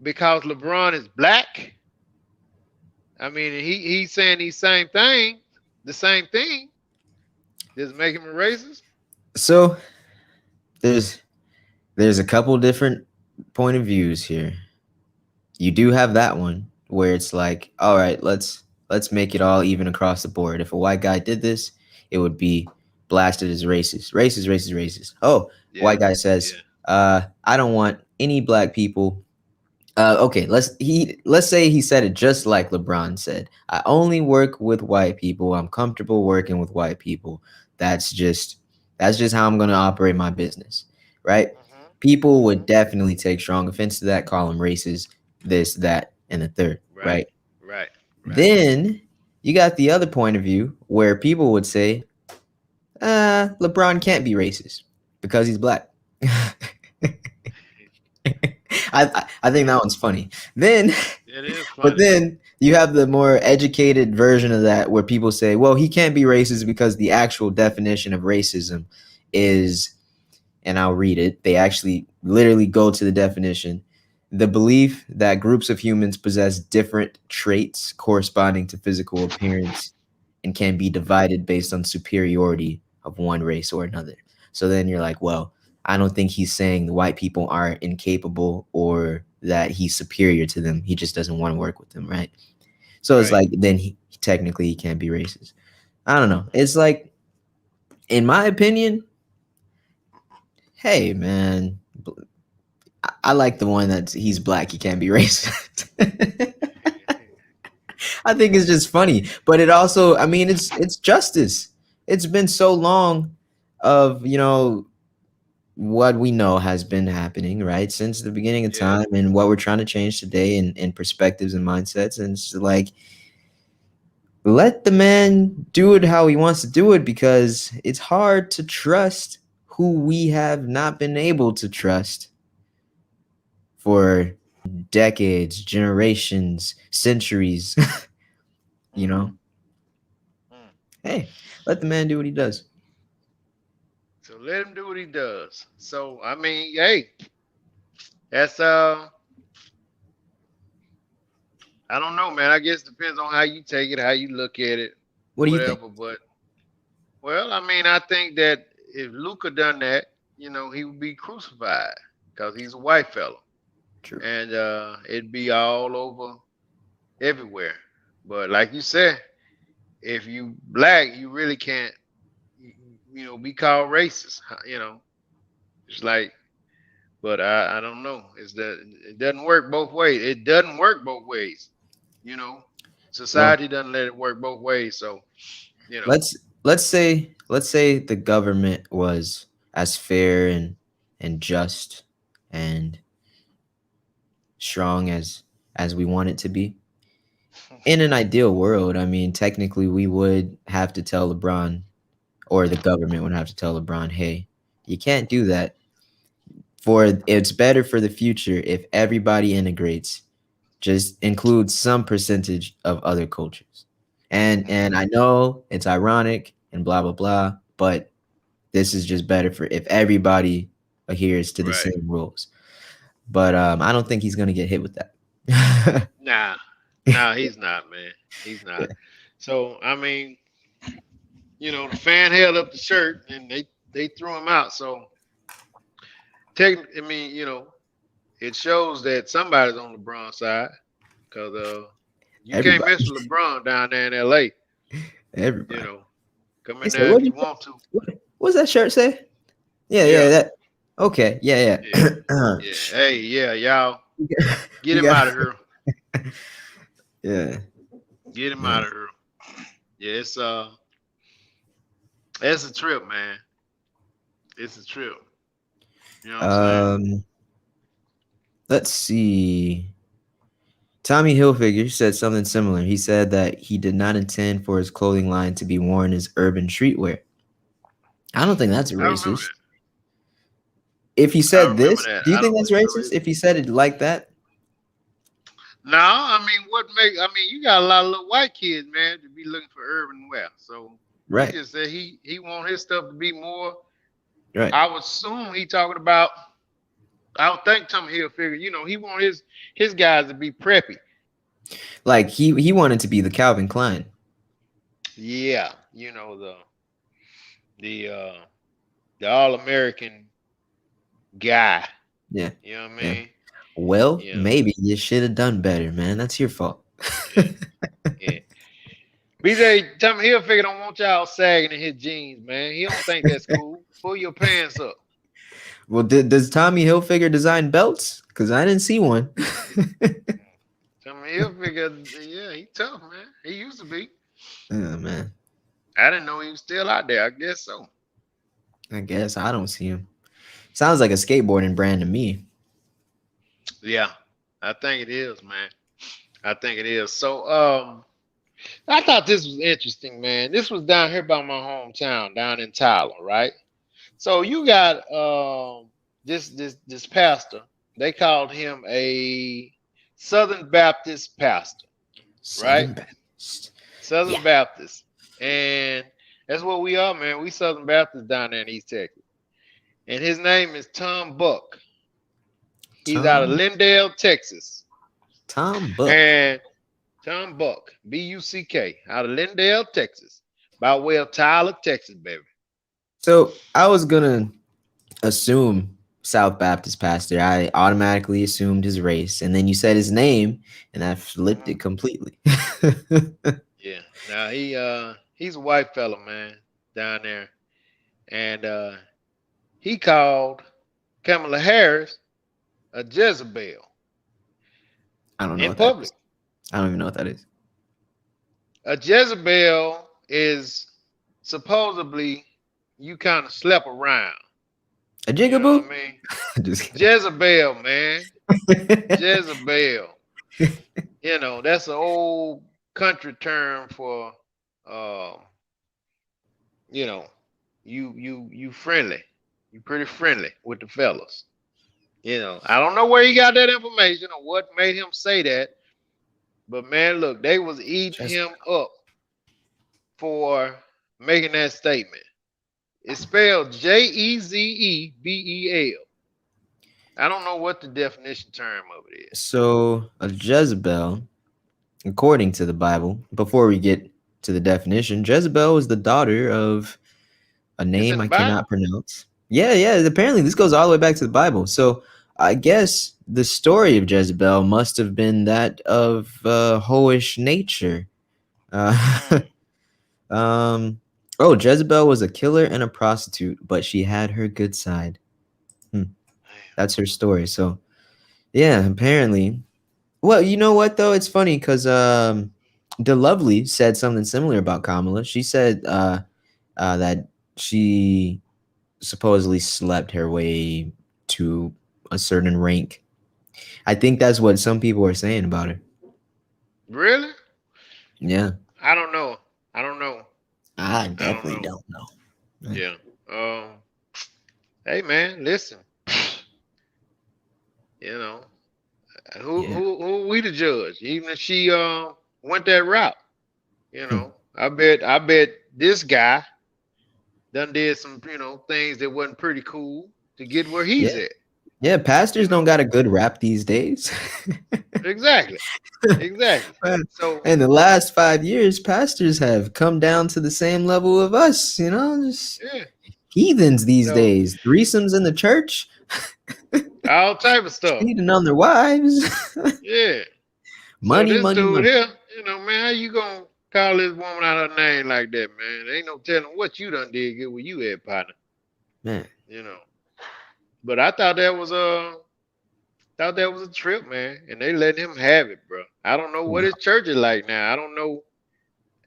because LeBron is black, I mean, he's saying the same thing. Does it make him a racist? So, there's a couple different point of views here. You do have that one where it's like, all right, let's make it all even across the board. If a white guy did this, it would be blasted as racist. Oh, yeah. White guy says, I don't want any black people. Okay, let's say he said it just like LeBron said. I only work with white people. I'm comfortable working with white people. That's just how I'm going to operate my business, right? Mm-hmm. People would definitely take strong offense to that, call him racist, this, that, and the third, right? Right. Then you got the other point of view where people would say, LeBron can't be racist because he's black. I think that one's funny. Then, it is funny. But then you have the more educated version of that where people say, well, he can't be racist because the actual definition of racism is and I'll read it. They actually literally go to the definition. The belief that groups of humans possess different traits corresponding to physical appearance and can be divided based on superiority of one race or another. So then you're like, well, I don't think he's saying the white people are incapable or that he's superior to them. He just doesn't want to work with them, right? So it's Right. like then he technically he can't be racist. I don't know. It's like, in my opinion, hey man, I like the one that he's black. He can't be racist. I think it's just funny, but it also, I mean, it's justice. It's been so long of what we know has been happening right since the beginning of Yeah. time, and what we're trying to change today in perspectives and mindsets, and it's like let the man do it how he wants to do it, because it's hard to trust who we have not been able to trust for decades, generations, centuries. you know, Mm. hey, let the man do what he does. So let him do what he does. So I mean, hey, that's I don't know, man. I guess it depends on how you take it, how you look at it, What do you think? whatever. But well, I mean, I think that if Luca done that, he would be crucified because he's a white fellow, True. and it'd be all over everywhere. But like you said, if you black, you really can't, be called racist. It's like, but I don't know. It's that it doesn't work both ways. It doesn't work both ways. You know, Well, society doesn't let it work both ways. So, you know, let's let's say the government was as fair and just and strong as we want it to be. In an ideal world, I mean, technically we would have to tell LeBron, or the government would have to tell LeBron, hey, you can't do that. For it's better for the future if everybody integrates, just include some percentage of other cultures. And I know it's ironic and blah blah blah, but this is just better for if everybody adheres to the right? same rules. But I don't think he's gonna get hit with that. Nah, nah, he's not, man. He's Yeah. not. So, I mean, the fan held up the shirt and they threw him out. So, I mean, it shows that somebody's on LeBron's side because you can't Everybody, mess with LeBron down there in L.A. You everybody. know, come He in said, there "What if do you you want to. what's that shirt say?" Yeah, yeah, Yeah, that. Okay, yeah, yeah, yeah. yeah. Hey, yeah, y'all, you got, get you him got- out of here. yeah, Get him yeah. out of here. Yeah, it's a trip, man. It's a trip. You know what I'm saying? Um, let's see. Tommy Hilfiger said something similar. He said that he did not intend for his clothing line to be worn as urban streetwear. I don't think that's I remember racist. that. If he I said remember this, that. do you I think don't that's think so racist? either. If he said it like that, No, I mean, I mean, you got a lot of little white kids, man, to be looking for urban wear. So he right, just said he want his stuff to be more. right. I would assume he talking about. I would think Tommy Hilfiger. He want his guys to be preppy. Like he wanted to be the Calvin Klein. Yeah, the the all American guy. Yeah, You know what I yeah. mean? Well, Yeah, maybe you should have done better, man. That's your fault. yeah, yeah. BJ, Tommy Hilfiger don't want y'all sagging in his jeans, man. He don't think that's cool. Pull your pants up. Well, does Tommy Hilfiger design belts? Because I didn't see one. Tommy Hilfiger, yeah, he tough, man. He used to be. Oh man, I didn't know he was still out there. I guess so. I guess I don't see him. Sounds like a skateboarding brand to me. Yeah, I think it is, man. I think it is. So, I thought this was interesting, man. This was down here by my hometown, down in Tyler, right? So you got this pastor. They called him a Southern Baptist pastor, right? Southern Baptist. Southern Yeah. Baptist, and that's what we are, man. We Southern Baptists down there in East Texas. and his name is Tom Buck. He's out of Tom Lindale, Texas. Tom Buck. And Tom Buck, B-U-C-K, out of Lindale, Texas, by way of Tyler, Texas, baby. So I was gonna assume South Baptist pastor. I automatically assumed his race, and then you said his name, and I flipped it completely. Yeah. Now he's a white fella, man, down there. And he called Kamala Harris a Jezebel I don't know in what that public. is. I don't even know what that is. A Jezebel is supposedly you kind of slept around. A You know what jigaboo? I mean? Just kidding. Jezebel, man. Jezebel. You know, that's an old country term for you know, you friendly. You pretty friendly with the fellas. You know, I don't know where he got that information or what made him say that, but man, look, they was eating him up for making that statement. It's spelled Jezebel. I don't know what the definition term of it is. So a Jezebel, according to the Bible, before we get to the definition, Jezebel is the daughter of a It's in name the I Bible. cannot pronounce. Yeah. Apparently, this goes all the way back to the Bible. So I guess the story of Jezebel must have been that of hoish nature. Uh, um. Oh, Jezebel was a killer and a prostitute, but she had her good side. That's her story. So yeah, apparently. Well, you know what though? It's funny because the Lovely said something similar about Kamala. She said that she supposedly slept her way to a certain rank. I think that's what some people are saying about her. Really? Yeah. I don't know. I don't know. I I don't definitely know. don't know. Yeah. Hey man, listen. You know, Yeah. who we to judge? Even if she went that route, you know, I bet this guy done did some things that wasn't pretty cool to get where he's Yeah. at. Yeah. You Pastors don't know, got a good rap these days. exactly, exactly. Man, So in the last 5 years, pastors have come down to the same level of us, just yeah, heathens these so days. Threesomes in the church, all type of stuff. cheating on their wives. Yeah. So Money, this money, dude money. here, man, how you gonna call this woman out her name like that, man? Ain't no telling what you done did get where you at, partner. Man. You know. But I thought that was a trip, man, and they letting him have it, bro. I don't know what No. his church is like now. I don't know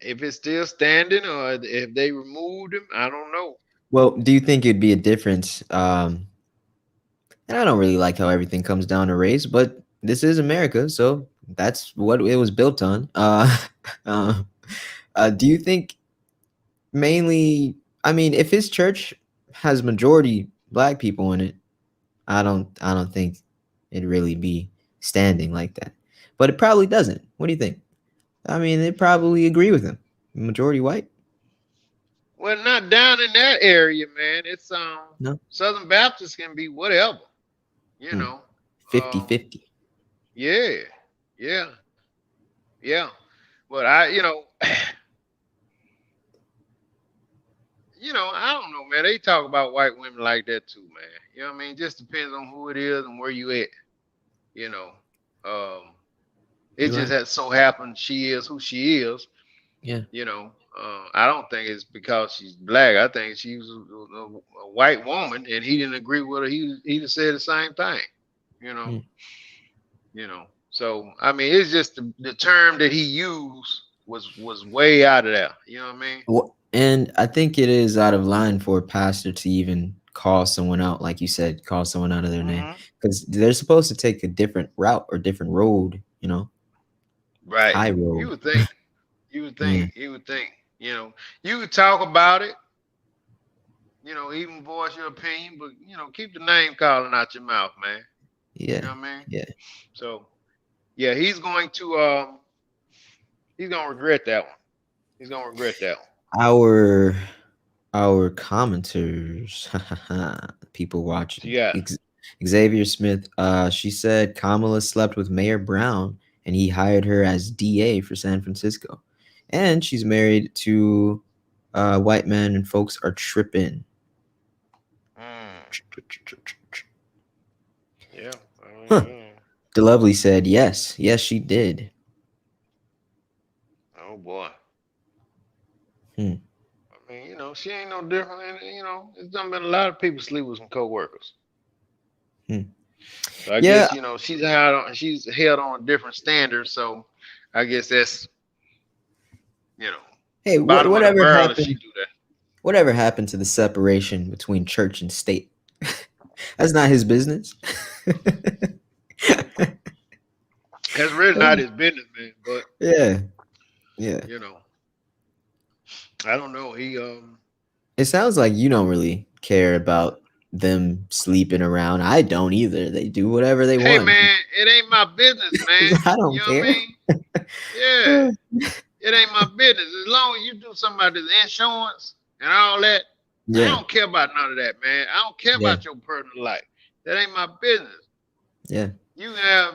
if it's still standing or if they removed him. I don't know. Well, do you think it'd be a difference? And I don't really like how everything comes down to race, but this is America, so that's what it was built on. Uh, do you think mainly? I mean, if his church has majority black people in it, I don't think it'd really be standing like that. But it probably doesn't. What do you think? I mean, they probably agree with him. Majority white? Well, not down in that area, man. It's No. Southern Baptist can be whatever, you Hmm. know. 50-50. Yeah, yeah, yeah. But I, I don't know, man. They talk about white women like that too, man. You know what I mean? Just depends on who it is and where you at. You know, um, it You're just right. has so happened she is who she is. Yeah. You know, I don't think it's because she's black. I think she was a white woman, and he didn't agree with her. He just said the same thing. You know, Hmm. So I mean, it's just the term that he used was way out of there. You know what I mean? Well, and I think it is out of line for a pastor to even call someone out, like you said, call someone out of their name, Hmm. because they're supposed to take a different route or different road, Right. high You road. would think. You would Yeah, think. You would think. You could talk about it. Even voice your opinion, but keep the name calling out your mouth, man. You yeah, know what I mean? yeah. So yeah, he's gonna regret that one. He's gonna regret that one. Our our commenters, people watching. Yeah. Xavier Smith, she said Kamala slept with Mayor Brown and he hired her as DA for San Francisco. And she's married to a white man and folks are tripping. Yeah. Huh. The Lovely said, yes, she did. Oh boy. Hmm. I mean, she ain't no different. And, it's done been a lot of people sleep with some coworkers. Hmm. So I Yeah. guess she's held on different standards. So I guess that's Hey, bottom of the whatever barrel if she happened? do that. Whatever happened to the separation between church and state? That's not his business. That's really not his business, man. But yeah. I don't know. It sounds like you don't really care about them sleeping around. I don't either. They do whatever they Hey want. man, it ain't my business, man. I don't You know care. what I mean? Yeah. It ain't my business. As long as you do something about this insurance and all that, I don't care about none of that, man. I don't care about your personal life. That ain't my business. Yeah. You have,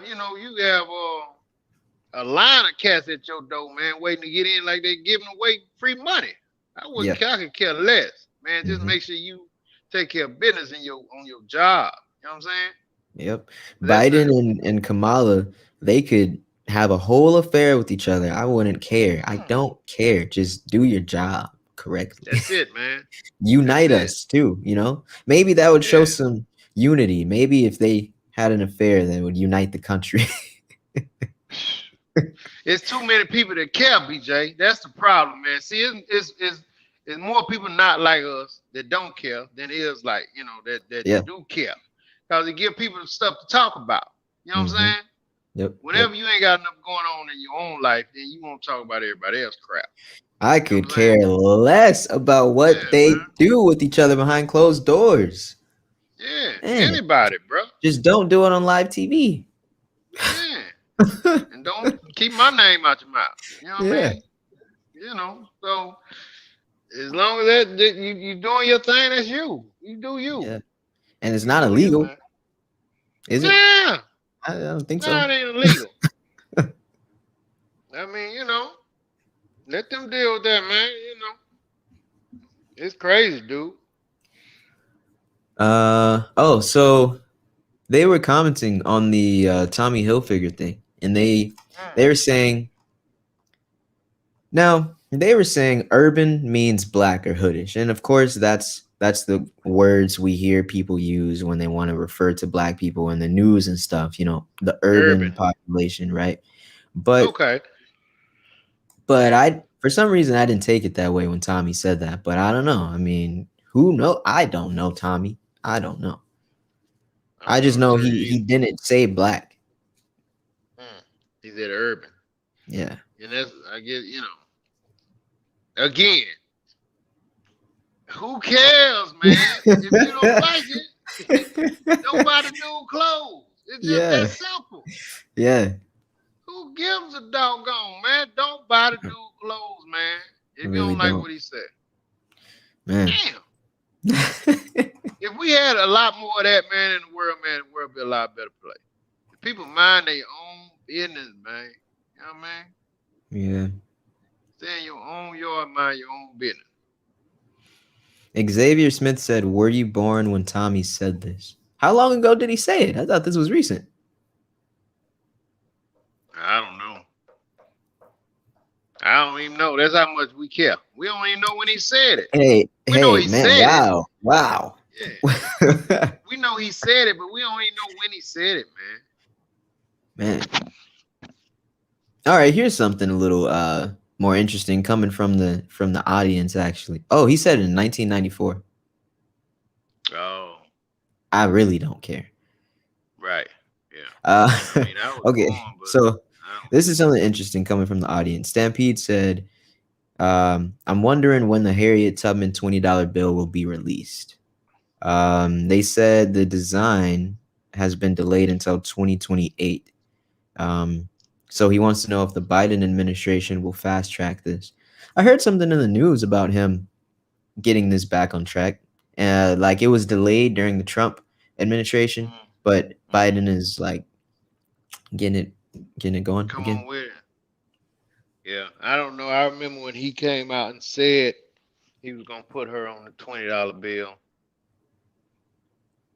a line of cats at your door, man, waiting to get in like they giving away free money. I could care less, man. Just make sure you take care of business on your job. You know what I'm saying? Yep. Biden and Kamala, they could have a whole affair with each other. I wouldn't care. I don't care. Just do your job correctly. That's it, man. Unite us too, Maybe that would show some unity. Maybe if they had an affair, that would unite the country. It's too many people that care, BJ. That's the problem, man. See, it's more people not like us that don't care than is like, that do care. Because it give people stuff to talk about. You know what I'm saying? Yep. Whenever you ain't got enough going on in your own life, then you won't talk about everybody else crap. I could care less about what they do with each other behind closed doors. Yeah, anybody, bro. Just don't do it on live TV. Yeah. And don't keep my name out your mouth. You know what I mean? So as long as that you doing your thing, that's you. You do you. Yeah. And it's not illegal. Is it? Yeah. I don't think so. It ain't illegal. I mean, let them deal with that, man. It's crazy, dude. So they were commenting on the Tommy Hilfiger thing, and they were saying, urban means black or hoodish, and of course that's the words we hear people use when they want to refer to black people in the news and stuff. The urban population, right? But But for some reason, I didn't take it that way when Tommy said that. But I don't know. I mean, who knows? I don't know, Tommy. I don't know. I just know he didn't say black. He said urban. Yeah. And that's, I guess, again, who cares, man? If you don't like it, don't buy the new clothes. It's just that simple. Yeah. Who gives a doggone, man? Don't buy the new clothes, man. If you don't like what he said. Man. Damn. If we had a lot more of that, man, in the world, man, the world would be a lot better place. If people mind their own business, man. You know what I mean? Yeah. Stay in your own yard, mind your own business. Xavier Smith said, "Were you born when Tommy said this?" How long ago did he say it? I thought this was recent. I don't know. I don't even know. That's how much we care. We don't even know when he said it. Hey, man, wow. Yeah. We know he said it, but we don't even know when he said it, man. All right, here's something a little more interesting coming from the audience, actually. Oh, he said it in 1994. Oh. I really don't care. Right. Yeah. Okay. So this is something interesting coming from the audience. Stampede said, "I'm wondering when the Harriet Tubman $20 bill will be released." They said the design has been delayed until 2028. So he wants to know if the Biden administration will fast track this. I heard something in the news about him getting this back on track. Like it was delayed during the Trump administration, but Mm-hmm. Biden is like getting it getting it going Come again. on with it. Yeah, I don't know. I remember when he came out and said he was gonna put her on the $20 bill.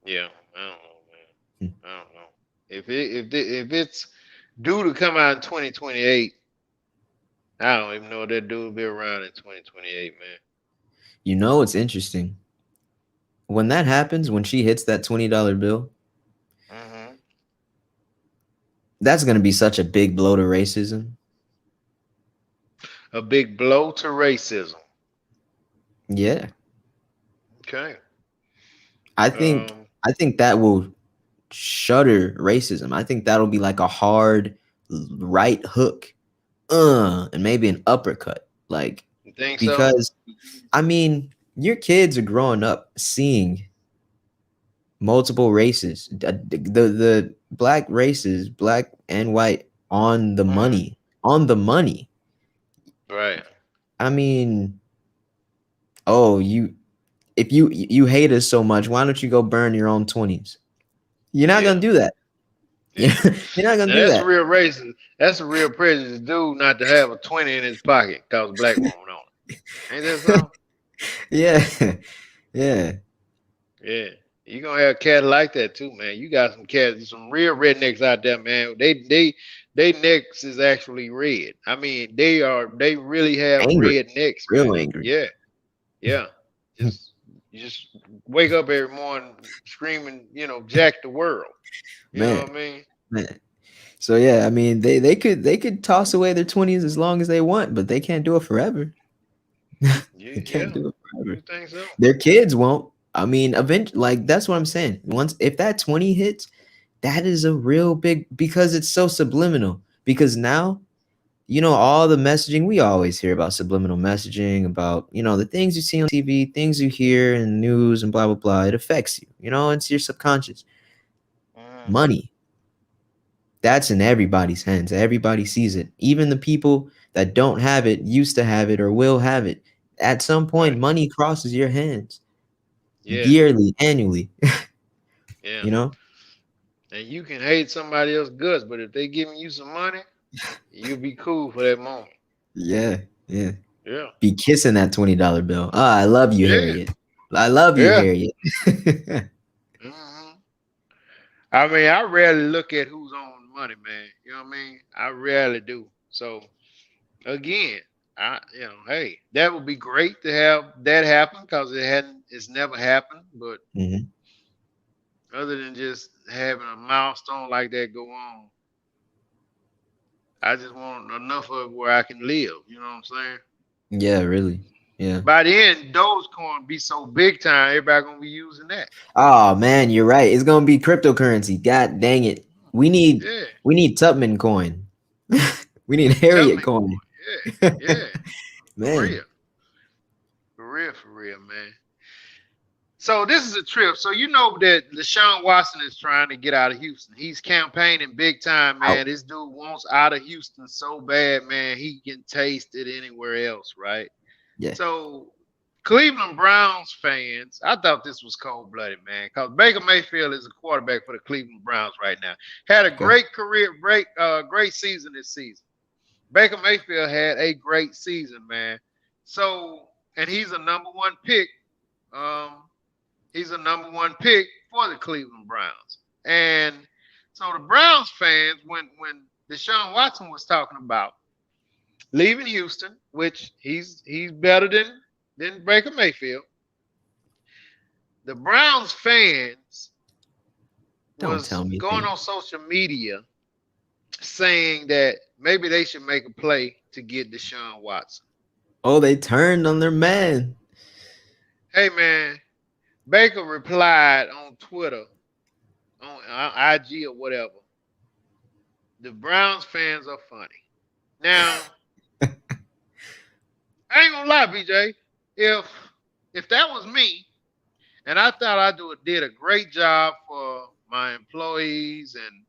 Yeah, I don't know, man. Hmm. I don't know. If it's due to come out in 2028, I don't even know if that dude will be around in 2028, man. You know it's interesting. When that happens, when she hits that $20 bill, Hmm. that's gonna be such a big blow to racism. A big blow to racism. Yeah. Okay. I think Um. I think that will shutter racism. I think that'll be like a hard right hook, and maybe an uppercut. Like You think so? because I mean, your kids are growing up seeing multiple races, the black races, black and white Hmm. on the money. Right. I mean, oh, if you hate us so much, why don't you go burn your own 20s? You're not Yeah. gonna do that. Yeah. You're not gonna Now do that's a that. real racist. That's a real prejudice dude not to have a 20 in his pocket cause a black woman on it. Ain't that so? Yeah, yeah. Yeah. You gonna have cats like that too, man. You got some cats, some real rednecks out there, man. They necks is actually red. I mean, they really have Angry, red necks, real man. angry. Yeah, yeah. Just you just wake up every morning screaming, jack the world. You know Man, what I mean? man. So yeah, I mean, they could toss away their 20s as long as they want, but they can't do it forever. Yeah, They can't yeah. do it You forever. think so? Their kids won't. I mean, eventually, like that's what I'm saying. Once if that 20 hits, that is a real big because it's so subliminal. Because now, all the messaging we always hear about subliminal messaging, about the things you see on TV, things you hear in the news, and blah blah blah. It affects you. It's your subconscious. Mm, Money, that's in everybody's hands. Everybody sees it. Even the people that don't have it used to have it or will have it. At some point, right. money crosses your hands Yeah, yearly, annually. yeah. you know? And you can hate somebody else's guts, but if they giving you some money, you'll be cool for that moment. Yeah, yeah. Yeah. Be kissing that $20 bill. Ah, I love you, Yeah. Harriet. I love you, Yeah. Harriet. Hmm. I mean, I rarely look at who's on the money, man. You know what I mean? I rarely do. So again, hey, that would be great to have that happen because it's never happened. But Mhm. other than just having a milestone like that go on, I just want enough of it where I can live. You know what I'm saying? Yeah, really. Yeah. By the end, Dogecoin be so big time, everybody gonna be using that. Oh man, you're right. It's gonna be cryptocurrency. God dang it. We need Yeah, we need Tubman coin. We need Harriet Tubman coin. coin. Yeah, yeah, for Man. real, for real, man. So this is a trip. So you know that Deshaun Watson is trying to get out of Houston. He's campaigning big time, Out. man. This dude wants out of Houston so bad, man. He can taste it anywhere else, right? Yeah. So Cleveland Browns fans, I thought this was cold blooded, man, because Baker Mayfield is a quarterback for the Cleveland Browns right now. Had a Okay. great career, great season this season. Baker Mayfield had a great season, man. So, and he's a number one pick. Um, he's a number one pick for the Cleveland Browns. And so the Browns fans, when Deshaun Watson was talking about leaving Houston, which he's better than Baker Mayfield, the Browns fans Don't was tell me going they. on social media saying that maybe they should make a play to get Deshaun Watson. Oh, they turned on their man. Hey man, Baker replied on Twitter, on IG or whatever. The Browns fans are funny. Now, I ain't gonna lie, BJ. If if that was me, and I thought did a great job for my employees, and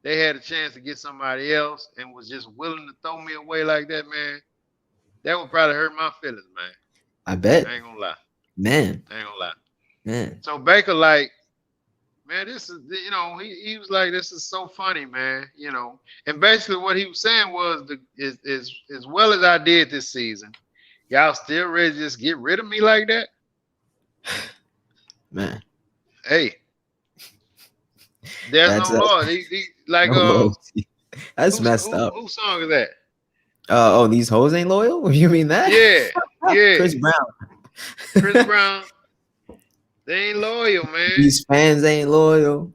they had a chance to get somebody else, and was just willing to throw me away like that, man, that would probably hurt my feelings, man. I I bet. ain't gonna lie. Man, I ain't gonna lie. man. So Baker, like, man, this is, he was like, this is so funny, man. And basically what he was saying was is as well as I did this season, y'all still ready to just get rid of me like that? Man, Hey, there's no that's law. Like no loyalty. That's messed up. who song is that? Oh, these hoes ain't loyal? You mean that? Yeah, yeah. Chris Brown. Chris Brown, they ain't loyal, man. These fans ain't loyal.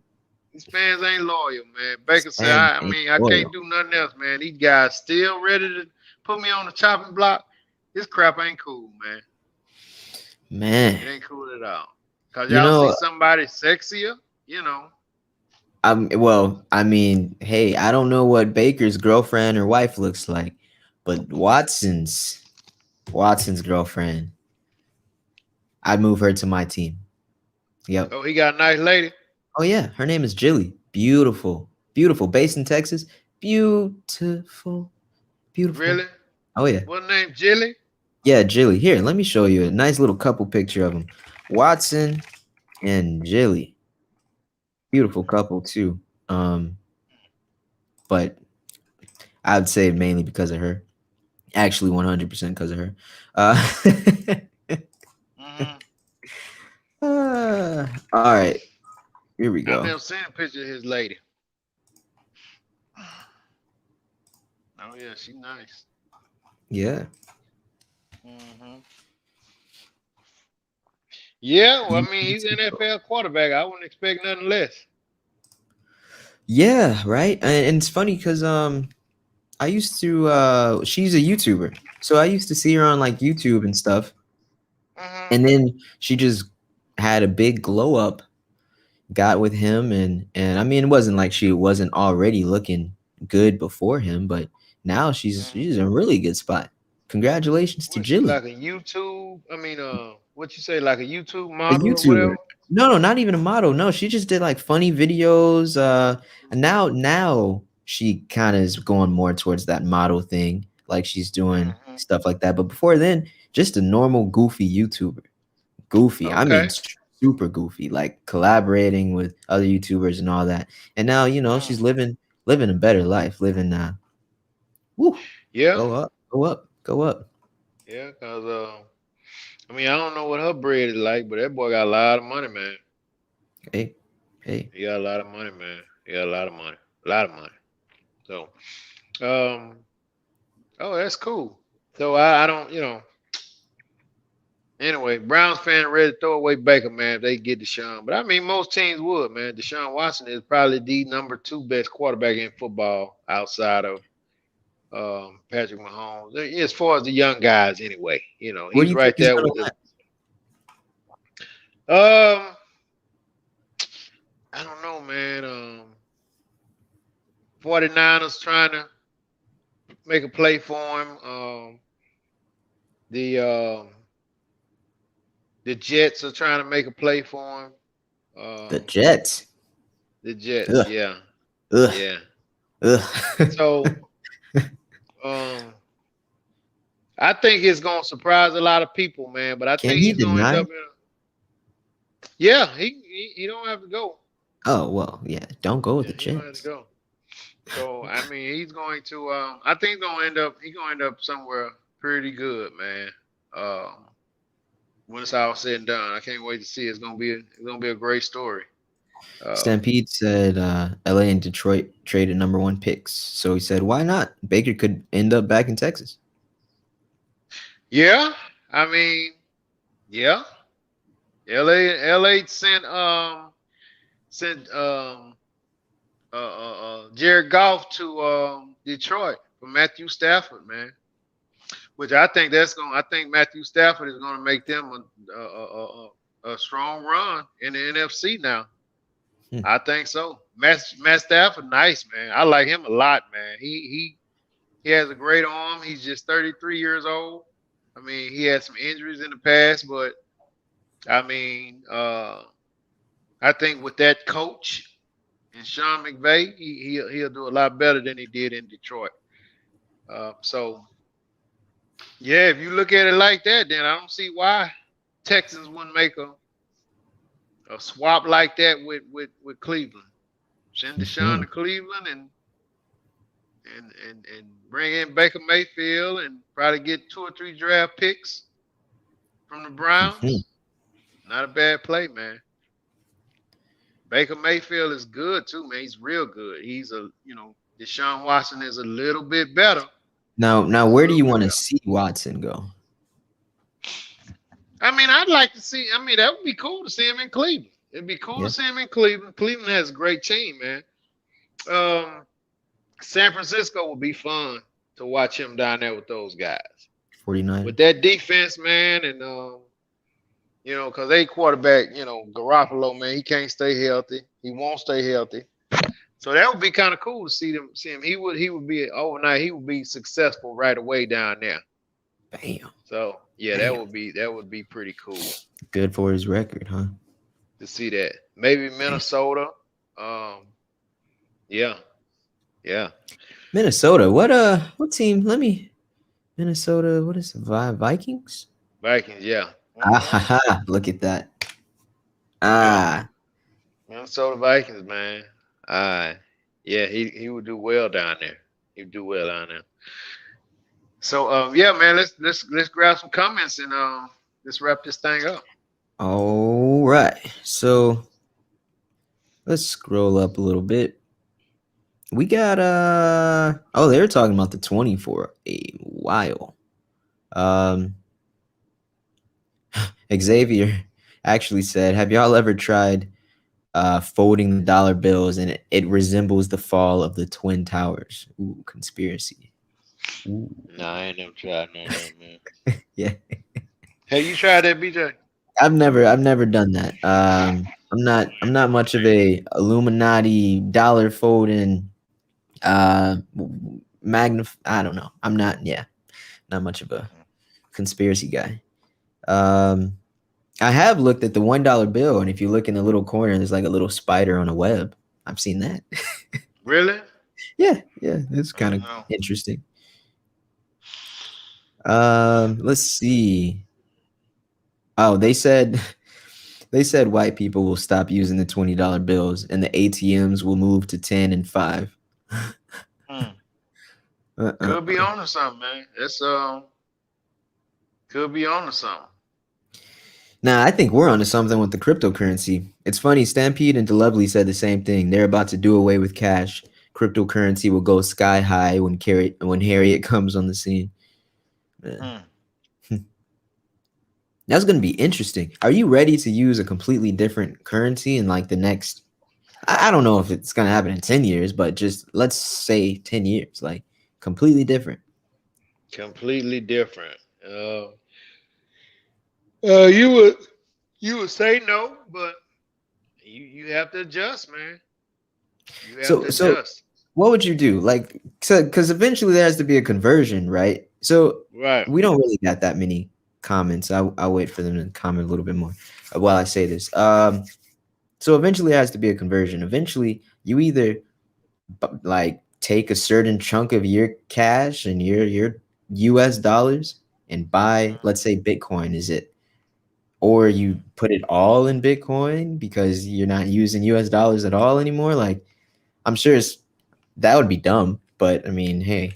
These fans ain't loyal, man. Baker said, Fans I ain't mean, I can't loyal. do nothing else, man. These guys still ready to put me on the chopping block. This crap ain't cool, man. Man, It ain't cool at all. Cause you y'all see know, somebody sexier, you know. well, I mean, hey, I don't know what Baker's girlfriend or wife looks like, but Watson's girlfriend, I'd move her to my team. Yep. Oh, he got a nice lady. Oh yeah, her name is Jilly. Beautiful, beautiful. Based in Texas. Beautiful, beautiful. Really? Oh yeah, What name? Jilly? yeah, Jilly. Here, let me show you a nice little couple picture of them. Watson and Jilly. Beautiful couple too. But I'd say mainly because of her. Actually, 100% because of her. Mm-hmm. All right, here we I've go. never seen a picture of his lady. Oh yeah, she's nice. Yeah. Mm-hmm. Yeah, well, I mean, he's an NFL quarterback. I wouldn't expect nothing less. Yeah, right. And it's funny because I used to she's a YouTuber. So I used to see her on like YouTube and stuff. Mm-hmm. And then she just had a big glow up, got with him and I mean it wasn't like she wasn't already looking good before him, but now she's in a really good spot. Congratulations to Was she Jilly. like a YouTube? I mean, what you say, like a YouTube A model or YouTuber. whatever? No, not even a model. No, she just did like funny videos. And now she kind of is going more towards that model thing. Like she's doing Mm-hmm. stuff like that. But before then, just a normal goofy YouTuber. Goofy. I mean Okay. super goofy, like collaborating with other YouTubers and all that. And now, Mm. she's living a better life, living woo, Yeah, go up, go up, go up. yeah, cause I mean, I don't know what her bread is like, but that boy got a lot of money, man. Hey, hey. He got a lot of money, man. He got a lot of money. So, um, oh, that's cool. So I don't, Anyway, Browns fan ready to throw away Baker, man, if they get Deshaun. But I mean, most teams would, man. Deshaun Watson is probably the number two best quarterback in football outside of Patrick Mahomes. As far as the young guys, anyway, Where do he's you think right he's there gonna with the. land? Um, I don't know, man. 49ers trying to make a play for him. The um, the Jets are trying to make a play for him. The Um, Jets. the Jets, Ugh, yeah, ugh, yeah. ugh. So um, I think it's gonna surprise a lot of people, man. But I Can think he he's gonna end deny? up in. Yeah, he don't have to go. Oh well, yeah. Don't go with Yeah, the he don't have to Jets. go. So I mean, he's going to. I think he's gonna end up somewhere pretty good, man. Um, when it's all said and done, I can't wait to see. It's gonna be a great story. Um, Stampede said LA and Detroit traded number one picks. So he said, why not? Baker could end up back in Texas. yeah, I mean, yeah. LA sent Jared Goff to Detroit for Matthew Stafford, man. Which I think Matthew Stafford is gonna make them a strong run in the NFC now. Hmm. I think so. Matt Stafford, nice man. I like him a lot, man. He has a great arm. He's just 33 years old. I mean, he had some injuries in the past, but I mean, I think with that coach and Sean McVay, he'll do a lot better than he did in Detroit. So yeah, if you look at it like that, then I don't see why. Texans wouldn't make a swap like that with Cleveland. Send Deshaun to Cleveland and bring in Baker Mayfield and probably get 2 or 3 draft picks from the Browns. Not a bad play, man. Baker Mayfield is good too, man. He's real good. Deshaun Watson is a little bit better. Now, where do you want to see Watson go? I mean, I'd like to see. I mean, that would be cool to see him in Cleveland. It'd be cool to see him in Cleveland. Cleveland has a great team, man. San Francisco would be fun to watch him down there with those guys. 49. With that defense, man, and because they quarterback, Garoppolo, man, he can't stay healthy. He won't stay healthy. So that would be kind of cool to see him. He would be overnight. He would be successful right away down there. Bam. So yeah, that would be pretty cool. Good for his record, huh? To see that. Maybe Minnesota. Yeah. Minnesota. What team? Minnesota. What is it? Vikings? Vikings. Yeah. Look at that. Minnesota Vikings, man. Yeah, he would do well down there. He'd do well down there. So yeah, man, let's grab some comments and let's wrap this thing up. All right. So let's scroll up a little bit. We got they were talking about the 20 for a while. Xavier actually said, "Have y'all ever tried folding the dollar bills and it resembles the fall of the Twin Towers?" Ooh, conspiracy. Ooh. No, I ain't never tried none of that, man. Yeah. Have you tried that, BJ? I've never done that. I'm not much of a Illuminati dollar folding I don't know. I'm not much of a conspiracy guy. I have looked at the $1 bill, and if you look in the little corner, there's like a little spider on a web. I've seen that. Really? Yeah, it's kind of interesting. Let's see. Oh, they said white people will stop using the $20 bills and the ATMs will move to 10 and 5. Could be on to something, man. It's could be on to something. Nah, I think we're onto something with the cryptocurrency. It's funny, Stampede and DeLovely said the same thing. They're about to do away with cash. Cryptocurrency will go sky high when Harriet comes on the scene. That's going to be interesting. Are you ready to use a completely different currency in like the next, I don't know if it's going to happen in 10 years, but just let's say 10 years, like completely different. Completely different. You would say no, but you have to adjust, man. You have to adjust. What would you do? Like, because eventually there has to be a conversion, right? So we don't really got that many comments. I'll wait for them to comment a little bit more while I say this. So eventually there has to be a conversion. Eventually you either like take a certain chunk of your cash and your US dollars and buy, let's say Bitcoin is it, or you put it all in Bitcoin because you're not using US dollars at all anymore. Like, I'm sure that would be dumb, but I mean, hey,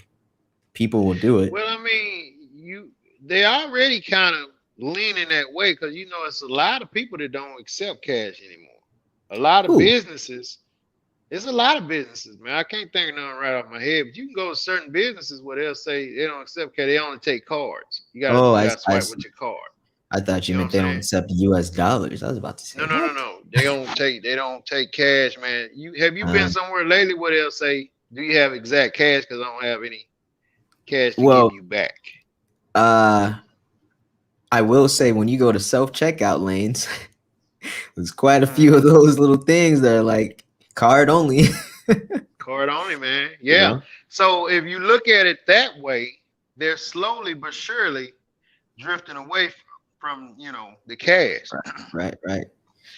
people will do it. Well, I mean, they already kind of leaning that way because it's a lot of people that don't accept cash anymore. A lot of businesses. There's a lot of businesses, man. I can't think of nothing right off my head, but you can go to certain businesses where they'll say they don't accept cash. They only take cards. You gotta swipe with your card. I thought you meant they don't accept US dollars. I was about to say no. They don't take cash, man. Have you been somewhere lately where they'll say, "Do you have exact cash? Because I don't have any cash to give you back." I will say when you go to self-checkout lanes, there's quite a few of those little things that are like card only. Card only, man. Yeah. So if you look at it that way, they're slowly but surely drifting away from the cash. Right.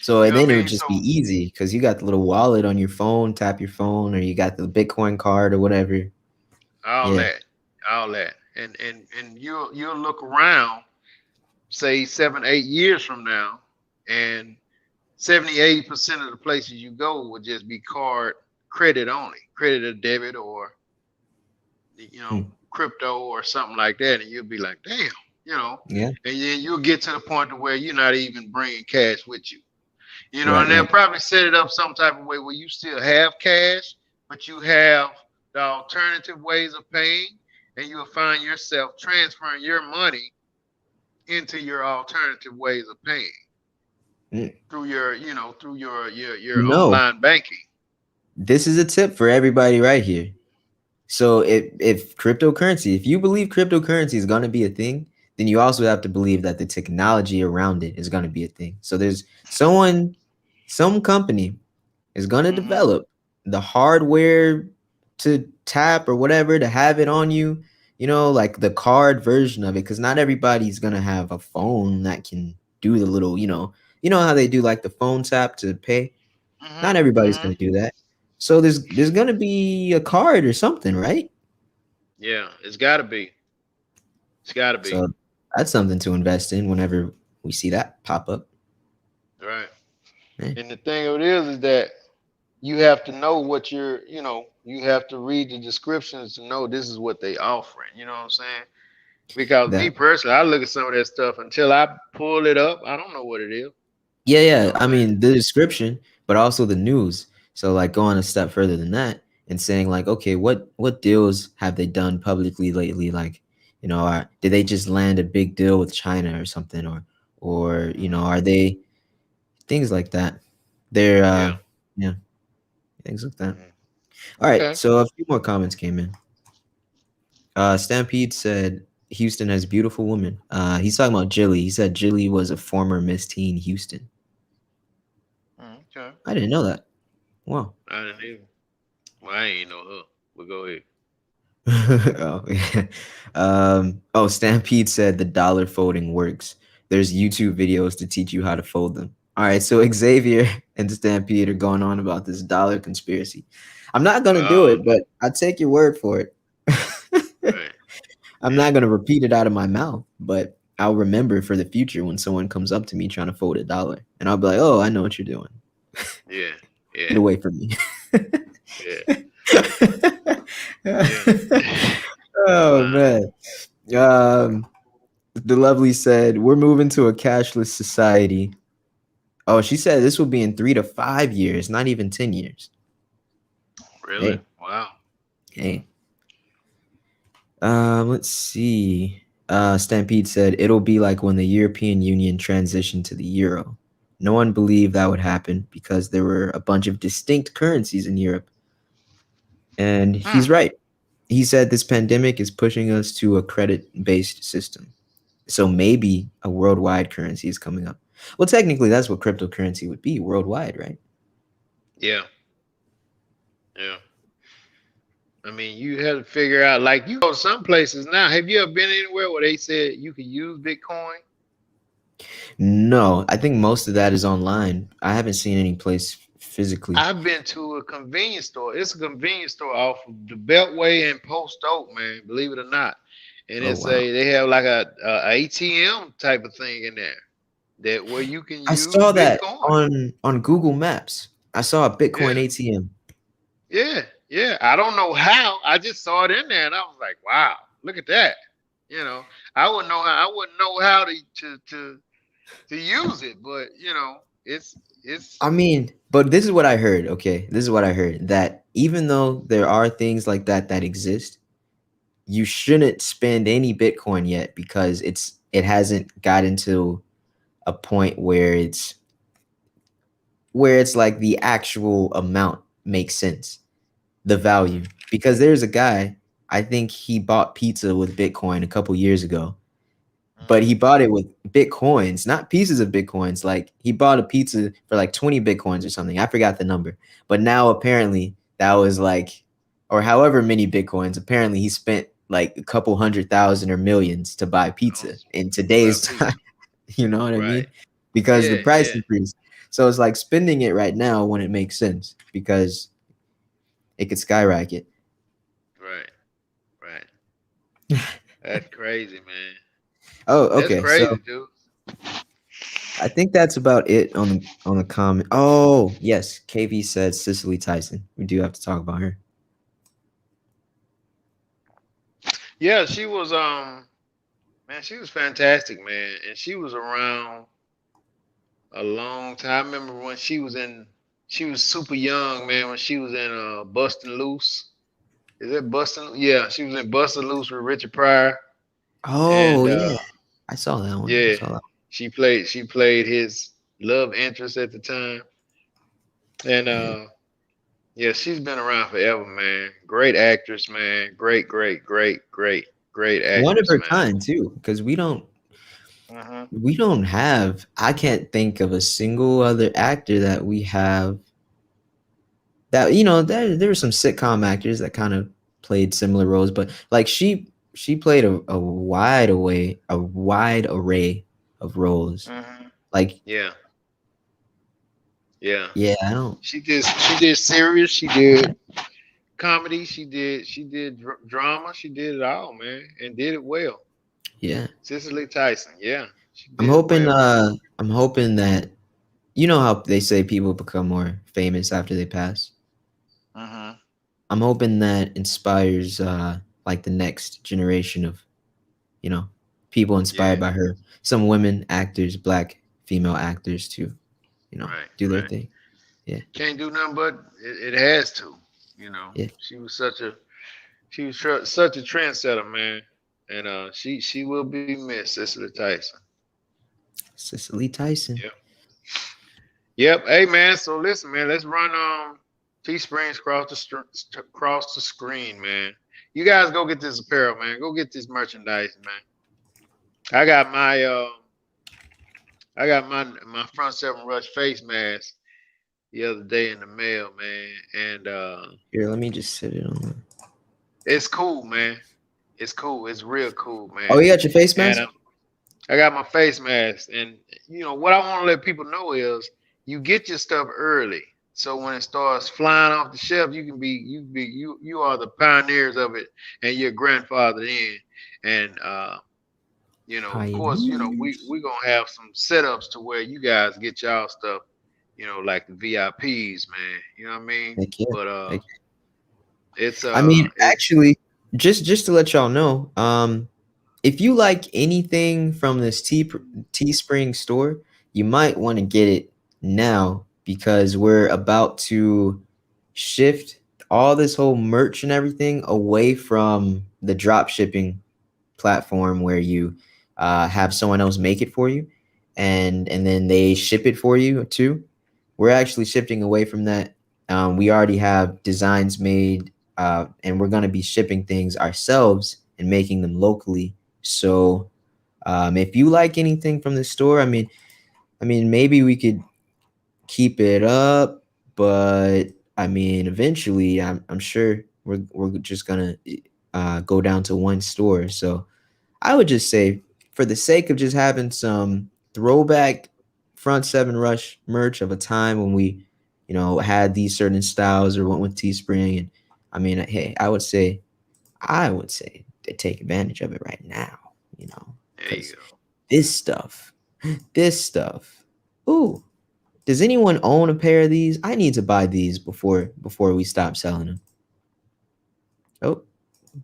So and then it would just be easy because you got the little wallet on your phone, tap your phone, or you got the Bitcoin card or whatever. All that. And you'll look around say 7, 8 years from now, and 70, 80% of the places you go will just be card credit only, credit or debit, or Hmm. crypto or something like that, and you'll be like, damn, Yeah. and then you'll get to the point to where you're not even bringing cash with you, Right. and they'll Right. probably set it up some type of way where you still have cash, but you have the alternative ways of paying, and you'll find yourself transferring your money into your alternative ways of paying Mm. through your No, online banking. this is a tip for everybody right here. So if cryptocurrency, if you believe cryptocurrency is going to be a thing, then you also have to believe that the technology around it is going to be a thing. So there's some company is going to Hmm. develop the hardware to tap or whatever to have it on you, like the card version of it, because not everybody's going to have a phone that can do the little, how they do like the phone tap to pay. Not Hmm. everybody's Hmm. going to do that. So there's going to be a card or something, right? Yeah, it's got to be. It's got to be. So that's something to invest in whenever we see that pop up. Right. Eh, And the thing of it is that you have to know what you have to read the descriptions to know this is what they offering. You know what I'm saying? Because me That personally, I look at some of that stuff until I pull it up. I don't know what it is. Yeah, You know yeah. what I I'm saying? mean, the description, but also the news. So like going a step further than that and saying like, okay, what deals have they done publicly lately? Like, did they just land a big deal with China or something, or Hmm. are they things like that? They're Yeah. yeah, things like that. Hmm. All right, Okay. so a few more comments came in. Stampede said Houston has beautiful women. He's talking about Jilly. He said Jilly was a former Miss Teen Houston. Okay. I didn't know that. Wow. I didn't even. Well, I ain't know her. But go ahead. Oh, yeah. Stampede said the dollar folding works. There's YouTube videos to teach you how to fold them. All right, so Xavier and Stampede are going on about this dollar conspiracy. I'm not gonna do Oh, it, but I'll take your word for it. right. I'm not gonna repeat it out of my mouth, but I'll remember for the future when someone comes up to me trying to fold a dollar, and I'll be like, "Oh, I know what you're doing. Yeah. Get Yeah. away from me." Yeah. Yeah. Oh Fine. man. Um, the lovely said, "We're moving to a cashless society." Oh, she said this will be in 3 to 5 years, not even 10 years. Really? Hey, Wow. hey. Let's see. Stampede said it'll be like when the European Union transitioned to the euro. No one believed that would happen because there were a bunch of distinct currencies in Europe. And Hmm. he's right. He said this pandemic is pushing us to a credit-based system. So maybe a worldwide currency is coming up. Well, technically, that's what cryptocurrency would be worldwide, right? Yeah. Yeah. I mean, you have to figure out, like, you go to some places now. Have you ever been anywhere where they said you could use Bitcoin? No, I think most of that is online. I haven't seen any place physically. I've been to a convenience store. It's a convenience store off of the Beltway and Post Oak, man. Believe it or not, and Oh wow. they have like a ATM type of thing in there that where you can I use saw that Bitcoin. on Google Maps. I saw a Bitcoin Yeah, ATM. yeah, yeah. I don't know how. I just saw it in there, and I was like, wow, look at that. I wouldn't know how to use it, but it's I mean, but this is what I heard, okay? This is what I heard, that even though there are things like that exist, you shouldn't spend any Bitcoin yet because it hasn't gotten to a point where it's like the actual amount makes sense, the value. Because there's a guy, I think he bought pizza with Bitcoin a couple years ago, but he bought it with Bitcoins, not pieces of Bitcoins. Like he bought a pizza for like 20 Bitcoins or something. I forgot the number. But now apparently that was like, or however many Bitcoins, apparently he spent like a couple 100,000 or millions to buy pizza in today's about time. pizza, You know what I right? mean? Because the Yeah, price yeah, increased. So it's like spending it right now when it makes sense because it could skyrocket. right, right. That's crazy, man. Oh, That's okay. So crazy, dude. I think that's about it on the comment. Oh yes, KV said Cicely Tyson. We do have to talk about her. Yeah, she was man, she was fantastic, man, and she was around a long time. I remember when she was super young, man, when she was in Bustin' Loose. Is it Bustin'? Yeah, she was in Bustin' Loose with Richard Pryor, Oh and yeah, I saw that one. I yeah, saw that. she played his love interest at the time, and Yeah. yeah, she's been around forever, man. Great actress, man. Great One of actress, her man. kind too, because Hmm. we don't have. I can't think of a single other actor that we have that there were some sitcom actors that kind of played similar roles, but like she played a wide array of roles. Hmm. Like Yeah, yeah. yeah, I don't. She did serious. She did comedy. She did drama. She did it all, man, and did it well. Yeah, Cicely Tyson. Yeah, she I'm did it hoping. well, man. I'm hoping that how they say people become more famous after they pass. Hmm. I'm hoping that inspires like the next generation of people Yeah. inspired by her. Some women actors, black female actors to Right. do their Right. thing. Yeah, Can't do nothing but it has to. You know, yeah. she was such a trendsetter, man, and she will be missed, Cicely Tyson. Cicely Tyson. Yep. Yep. Hey, man. So listen, man. Let's run Teesprings across the screen, man. You guys go get this apparel, man. Go get this merchandise, man. I got my my front seven rush face mask the other day in the mail, man, and Here, let me just sit it on. it's cool, man. It's cool. It's real cool, Oh, man. you got your face And mask? I got my face mask, and what I want to let people know is you get your stuff early, so when it starts flying off the shelf, you are the pioneers of it, and your grandfather in, and of course, Pioneers. we gonna have some setups to where you guys get y'all stuff, like the VIPs, man. You know what I mean? Heck yeah. But Heck it's I mean, it's actually, just to let y'all know, if you like anything from this Teespring store, you might want to get it now because we're about to shift all this whole merch and everything away from the drop shipping platform where you have someone else make it for you and then they ship it for you too. We're actually shifting away from that. We already have designs made, and we're going to be shipping things ourselves and making them locally. So if you like anything from the store, I mean, maybe we could keep it up, but I mean, eventually, I'm sure we're just gonna go down to one store. So I would just say, for the sake of just having some throwback front seven rush merch of a time when we, had these certain styles or went with Teespring, and I mean, hey, I would say to take advantage of it right now, there you because go. this stuff, this stuff. Ooh, does anyone own a pair of these? I need to buy these before we stop selling them. Oh,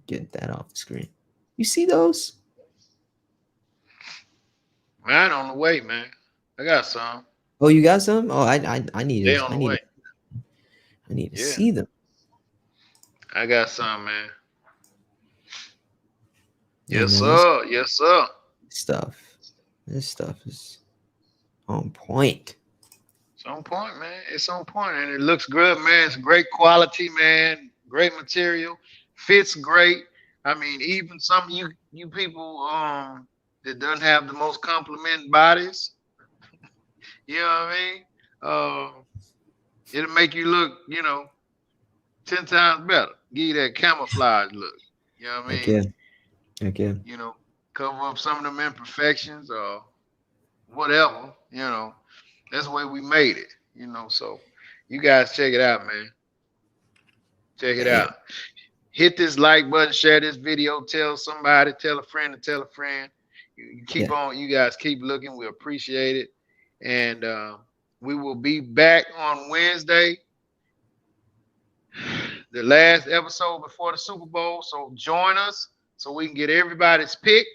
get that off the screen. You see those? Mine on the way, man. I got some. Oh, you got some? Oh, I need They to on I the need to way. I need to Yeah, see them. I got some, man. Yeah, Yes, man, sir. Yes, sir. stuff, this stuff is on point. It's on point, man. It's on point, and it looks good, man. It's great quality, man. Great material. Fits great. I mean, even some of you people that doesn't have the most complimenting bodies, you know what I mean? It'll make you look, 10 times better. Give you that camouflage look. You know what I Heck mean? yeah, heck yeah. You know, cover up some of them imperfections or whatever. That's the way we made it. So you guys check it out, man. Check it Damn. out. Hit this like button, share this video, tell somebody, tell a friend to tell a friend. You keep Yeah, on, you guys keep looking. We appreciate it. And we will be back on Wednesday, the last episode before the Super Bowl. So join us so we can get everybody's pick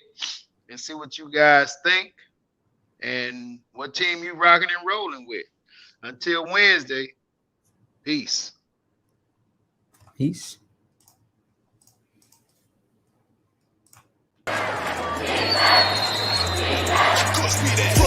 and see what you guys think and what team you rocking and rolling with. Until Wednesday, peace. Peace. Cause we that